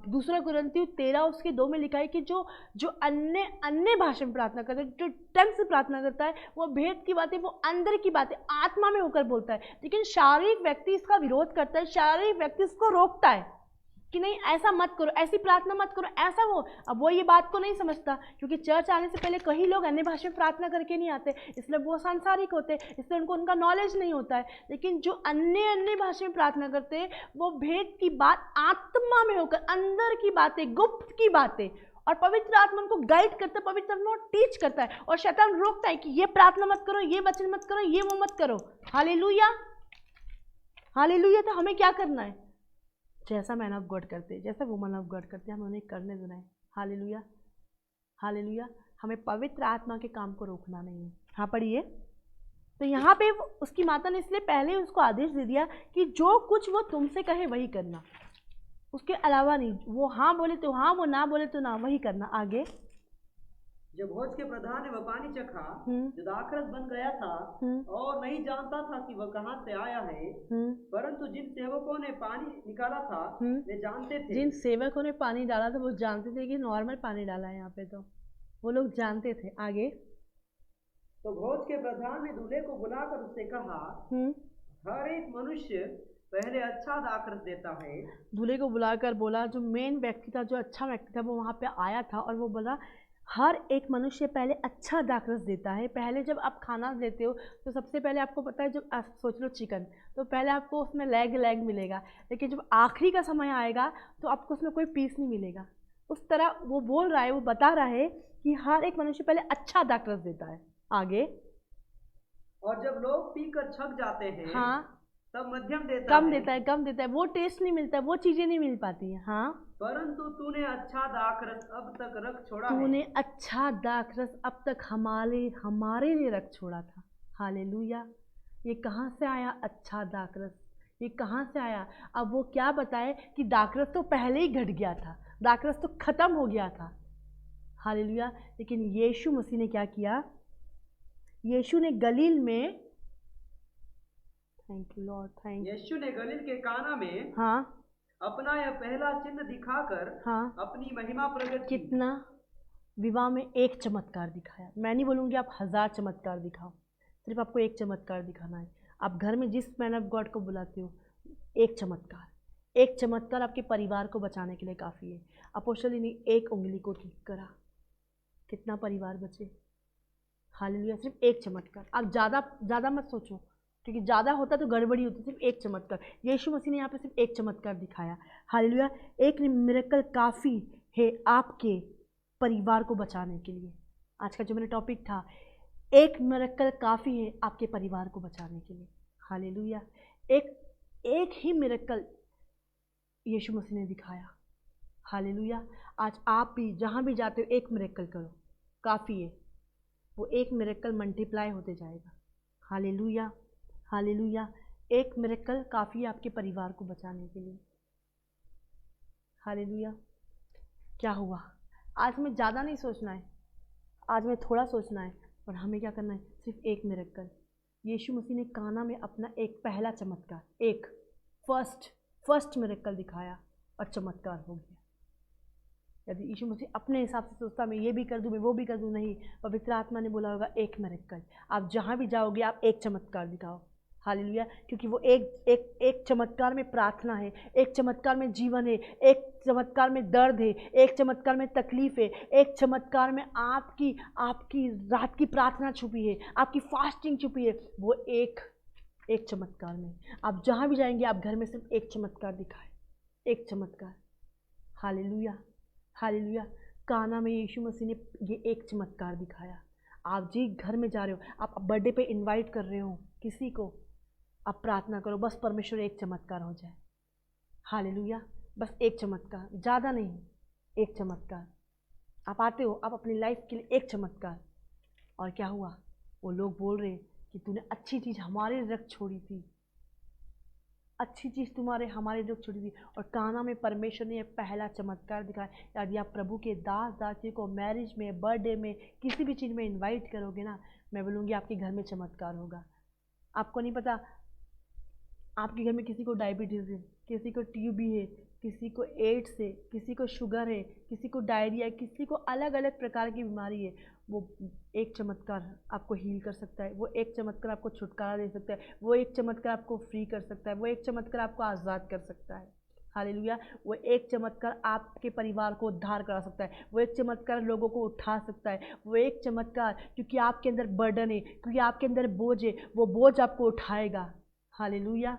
दूसरा कुरिन्थियों 13:2 में लिखा है कि जो अन्य अन्य भाषा में प्रार्थना करता है, जो टंग से प्रार्थना करता है, वो भेद की बातें, वो अंदर की बातें आत्मा में होकर बोलता है। लेकिन शारीरिक व्यक्ति इसका विरोध करता है, शारीरिक व्यक्ति इसको रोकता है कि नहीं ऐसा मत करो, ऐसी प्रार्थना मत करो, ऐसा वो। अब वो ये बात को नहीं समझता, क्योंकि चर्च आने से पहले कई लोग अन्य भाषा में प्रार्थना करके नहीं आते, इसलिए वो सांसारिक होते, इसलिए उनको उनका नॉलेज नहीं होता है। लेकिन जो अन्य अन्य भाषा में प्रार्थना करते हैं वो भेद की बात आत्मा में होकर, अंदर की बातें, गुप्त की बातें, और पवित्र आत्मा उनको गाइड करता है, पवित्र आत्मा टीच करता है, और शैतान रोकता है कि ये प्रार्थना मत करो, ये वचन मत करो, ये वो मत करो। Hallelujah, hallelujah. तो हमें क्या करना है? जैसा मैन ऑफ गॉड करते, जैसा वुमन ऑफ गॉड करते, हमें उन्हें करने देना है। Hallelujah, hallelujah. हमें पवित्र आत्मा के काम को रोकना नहीं है। हाँ पढ़िए। तो यहाँ पे उसकी माता ने इसलिए पहले उसको आदेश दे दिया कि जो कुछ वो तुमसे कहे वही करना, उसके अलावा नहीं। वो हाँ बोले तो हाँ, वो ना बोले तो ना, वही करना। आगे। जब भोज के प्रधान ने वह पानी चखा जो दाखरस बन गया था, और नहीं जानता था कि वह कहाँ से आया है, परंतु जिन सेवकों ने पानी निकाला था वे जानते थे। जिन सेवकों ने पानी डाला था वो जानते थे कि नॉर्मल पानी डाला है यहाँ पे, तो वो लोग जानते थे। आगे। तो भोज के प्रधान ने दूल्हे को बुलाकर उससे कहा, हर एक मनुष्य पहले अच्छा दाखरस देता है। दूल्हे को बुलाकर बोला, जो मेन व्यक्ति था, जो अच्छा व्यक्ति था, वो वहाँ पे आया था, और वो बोला हर एक मनुष्य पहले अच्छा दाखरस देता है। पहले जब आप खाना देते हो तो सबसे पहले आपको पता है, जब आप सोच लो चिकन, तो पहले आपको उसमें लेग मिलेगा, लेकिन जब आखिरी का समय आएगा तो आपको उसमें कोई पीस नहीं मिलेगा। उस तरह वो बोल रहा है, वो बता रहा है कि हर एक मनुष्य पहले अच्छा दाखरस देता है। आगे। और जब लोग पीकर छक जाते हैं, हाँ, तब मध्यम देता कम है। कम देता है, वो टेस्ट नहीं मिलता है, वो चीज़ें नहीं मिल पाती हैं। हाँ, परंतु तूने अच्छा दाखरस अब तक रख छोड़ा है। तूने अच्छा दाखरस अब तक हमारे लिए रख छोड़ा था। हालेलुया। ये कहाँ से आया अच्छा दाखरस? ये कहाँ से आया? अब वो क्या बताए कि दाखरस तो पहले ही घट गया था, दाखरस तो खत्म हो गया था। हालेलुया। लेकिन यीशु मसीह ने क्या किया? यीशु ने गलील में, thank you Lord, thank you. यीशु ने गलील के काना में हाँ, अपना यह पहला चिन्ह दिखाकर हाँ, अपनी महिमा प्रकट की। कितना? विवाह में एक चमत्कार दिखाया। मैं नहीं बोलूँगी आप 1000 चमत्कार दिखाओ, सिर्फ आपको एक चमत्कार दिखाना है। आप घर में जिस मैन ऑफ गॉड को बुलाते हो, एक चमत्कार आपके परिवार को बचाने के लिए काफ़ी है। अपोस्तली ने एक उंगली को ठीक करा, कितना परिवार बचे। हालेलुया। सिर्फ एक चमत्कार। आप ज़्यादा मत सोचो, क्योंकि ज़्यादा होता तो गड़बड़ी होती। सिर्फ एक चमत्कार, यीशु मसीह ने यहाँ पे सिर्फ एक चमत्कार दिखाया। हालेलुया। एक मिरेकल काफ़ी है आपके परिवार को बचाने के लिए। आज का जो मेरा टॉपिक था, एक मिरेकल काफ़ी है आपके परिवार को बचाने के लिए। हालेलुया। एक ही मिरेकल यीशु मसीह ने दिखाया। हालेलुया। आज आप भी जहाँ भी जाते हो एक मिरेकल करो, काफ़ी है। वो एक मिरेकल मल्टीप्लाई होते जाएगा। Hallelujah, hallelujah. एक मिरेकल काफ़ी है आपके परिवार को बचाने के लिए। हालेलुया। क्या हुआ? आज हमें ज़्यादा नहीं सोचना है, आज हमें थोड़ा सोचना है, और हमें क्या करना है? सिर्फ एक मिरेकल। यीशु मसीह ने काना में अपना एक पहला चमत्कार, एक फर्स्ट मिरेकल दिखाया, और चमत्कार हो गया। यदि यीशु मसीह अपने हिसाब से सोचता मैं ये भी कर दूँ, मैं वो भी कर दूँ, नहीं, पवित्र आत्मा ने बोला होगा एक मिरेकल। आप जहाँ भी जाओगे आप एक चमत्कार दिखाओ। हालेलुया। क्योंकि वो एक चमत्कार में प्रार्थना है, एक चमत्कार में जीवन है, एक चमत्कार में दर्द है, एक चमत्कार में तकलीफ है, एक चमत्कार में आपकी रात की प्रार्थना छुपी है, आपकी फास्टिंग छुपी है। वो एक चमत्कार में आप जहाँ भी जाएंगे, आप घर में सिर्फ एक चमत्कार दिखाए, एक चमत्कार। Hallelujah, hallelujah. काना में यीशु मसीह ने ये एक चमत्कार दिखाया। आप जी घर में जा रहे हो, आप बर्थडे पे इनवाइट कर रहे हो किसी को, आप प्रार्थना करो बस परमेश्वर एक चमत्कार हो जाए। हालेलुया। बस एक चमत्कार, ज़्यादा नहीं, एक चमत्कार। आप आते हो, आप अपनी लाइफ के लिए एक चमत्कार। और क्या हुआ? वो लोग बोल रहे कि तूने अच्छी चीज़ हमारे लिए रख छोड़ी थी, अच्छी चीज़ तुम्हारे हमारे जो छुड़ी थी। और काना में परमेश्वर ने पहला चमत्कार दिखाया। यदि आप प्रभु के दास दासी को मैरिज में, बर्थडे में, किसी भी चीज़ में इनवाइट करोगे ना, मैं बोलूँगी आपके घर में चमत्कार होगा। आपको नहीं पता, आपके घर में किसी को डायबिटीज़ है, किसी को टीबी है, किसी को एड्स है, किसी को शुगर है, किसी को डायरिया है, किसी को अलग अलग प्रकार की बीमारी है, वो एक चमत्कार आपको हील कर सकता है। वो एक चमत्कार आपको छुटकारा दे सकता है। वो एक चमत्कार आपको फ्री कर सकता है। वो एक चमत्कार आपको आज़ाद कर सकता है। हालेलुया। वो एक चमत्कार आपके परिवार को उद्धार करा सकता है। वो एक चमत्कार लोगों को उठा सकता है। वो एक चमत्कार, क्योंकि आपके अंदर बर्डन है, क्योंकि आपके अंदर बोझ है, वो बोझ आपको उठाएगा। Hallelujah,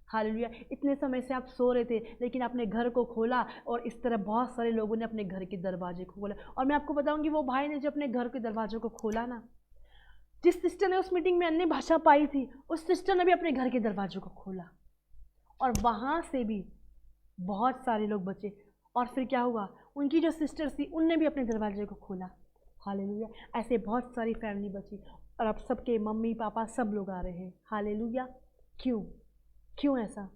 hallelujah. इतने समय से आप सो रहे थे, लेकिन आपने घर को खोला, और इस तरह बहुत सारे लोगों ने अपने घर के दरवाजे को खोला। और मैं आपको बताऊंगी, वो भाई ने जो अपने घर के दरवाजों को खोला ना, जिस सिस्टर ने उस मीटिंग में अन्य भाषा पाई थी, उस सिस्टर ने भी अपने घर के दरवाजों को खोला, और वहाँ से भी बहुत सारे लोग बचे। और फिर क्या हुआ, उनकी जो सिस्टर्स थी उनने भी अपने दरवाजे को खोला। हालेलुया। ऐसे बहुत सारी फैमिली बची, और अब सबके मम्मी पापा सब लोग आ रहे हैं। हालेलुया। क्यों ऐसा?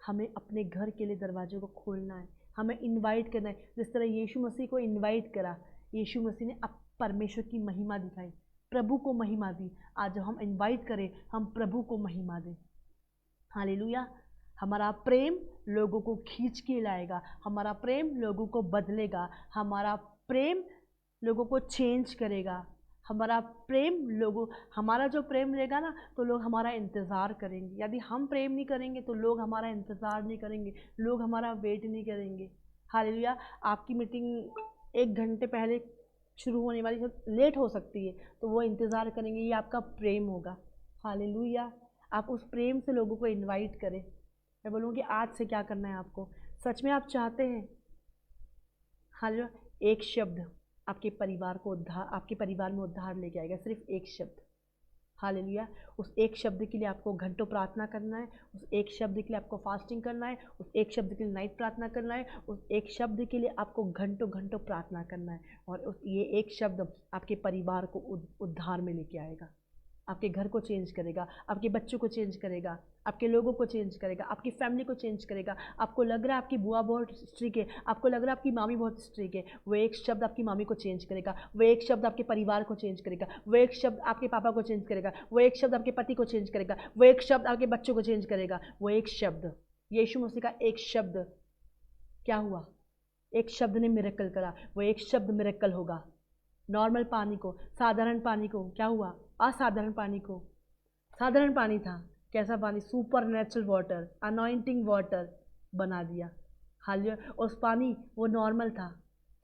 हमें अपने घर के लिए दरवाजों को खोलना है, हमें इनवाइट करना है। जिस तरह यीशु मसीह को इनवाइट करा, यीशु मसीह ने अब परमेश्वर की महिमा दिखाई, प्रभु को महिमा दी। आज जब हम इनवाइट करें, हम प्रभु को महिमा दें। हालेलुया। हमारा प्रेम लोगों को खींच के लाएगा, हमारा प्रेम लोगों को बदलेगा, हमारा प्रेम लोगों को चेंज करेगा। हमारा जो प्रेम रहेगा ना, तो लोग हमारा इंतज़ार करेंगे। यदि हम प्रेम नहीं करेंगे तो लोग हमारा इंतज़ार नहीं करेंगे, लोग हमारा वेट नहीं करेंगे। हालेलुया। आपकी मीटिंग 1 घंटे पहले शुरू होने वाली है, लेट हो सकती है, तो वो इंतज़ार करेंगे, ये आपका प्रेम होगा। हालेलुया। आप उस प्रेम से लोगों को इन्वाइट करें। मैं बोलूँगी आज से क्या करना है आपको, सच में आप चाहते हैं, हालेलुया, एक शब्द आपके परिवार को उद्धार, आपके परिवार में उद्धार लेके आएगा। सिर्फ एक शब्द। हालेलुया। उस एक शब्द के लिए आपको घंटों प्रार्थना करना है, उस एक शब्द के लिए आपको फास्टिंग करना है, उस एक शब्द के लिए नाइट प्रार्थना करना है, उस एक शब्द के लिए आपको घंटों घंटों प्रार्थना करना है। और ये एक शब्द आपके परिवार को उद्धार में लेके आएगा, आपके घर को चेंज करेगा, आपके बच्चों को चेंज करेगा, आपके लोगों को चेंज करेगा, आपकी फैमिली को चेंज करेगा। आपको लग रहा है आपकी बुआ बहुत स्ट्रिक्ट है, आपको लग रहा है आपकी मामी बहुत स्ट्रिक्ट है, वो एक शब्द आपकी मामी को चेंज करेगा, वो एक शब्द आपके परिवार को चेंज करेगा, वो एक शब्द आपके पापा को चेंज करेगा, वो एक शब्द आपके पति को चेंज करेगा, वो एक शब्द आपके बच्चों को चेंज करेगा। वो एक शब्द, यीशु मसीह का एक शब्द क्या हुआ, एक शब्द ने मिरेकल करा। वो एक शब्द मिरेकल होगा। नॉर्मल पानी को, साधारण पानी को क्या हुआ, असाधारण पानी को साधारण पानी था, कैसा पानी, super natural water, anointing water बना दिया। हालेलुया। उस पानी वो नॉर्मल था,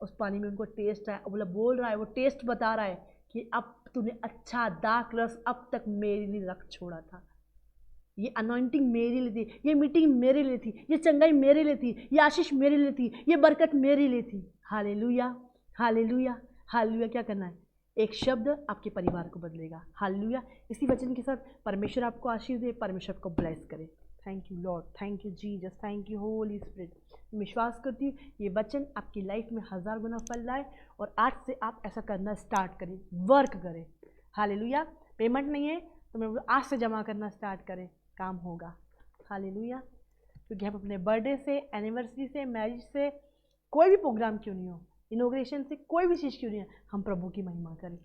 उस पानी में उनको टेस्ट आया, बोल रहा है, वो टेस्ट बता रहा है कि अब तूने अच्छा दाख रस अब तक मेरे लिए रख छोड़ा था। ये अनॉइंटिंग मेरे लिए थी, ये मीटिंग मेरे लिए थी, ये चंगाई मेरे लिए थी, ये आशीष मेरे लिए थी, ये बरकत मेरे लिए थी। Hallelujah, hallelujah, hallelujah. क्या करना है, एक शब्द आपके परिवार को बदलेगा। हालेलुया। इसी वचन के साथ परमेश्वर आपको आशीष दे, परमेश्वर को ब्लेस करे। Thank you Lord, thank you Jesus, thank you Holy spirit. विश्वास करती हूँ ये वचन आपकी लाइफ में 1000 गुना फल लाए, और आज से आप ऐसा करना स्टार्ट करें, वर्क करें। हालेलुया। पेमेंट नहीं है तो मैं आज से जमा करना स्टार्ट करें, काम होगा। हालेलुया। क्योंकि हम अपने बर्थडे से, एनिवर्सरी से, मैरिज से, कोई भी प्रोग्राम क्यों नहीं हो, इनॉग्रेशन से, कोई भी चीज़ क्यों नहीं है, हम प्रभु की महिमा करें।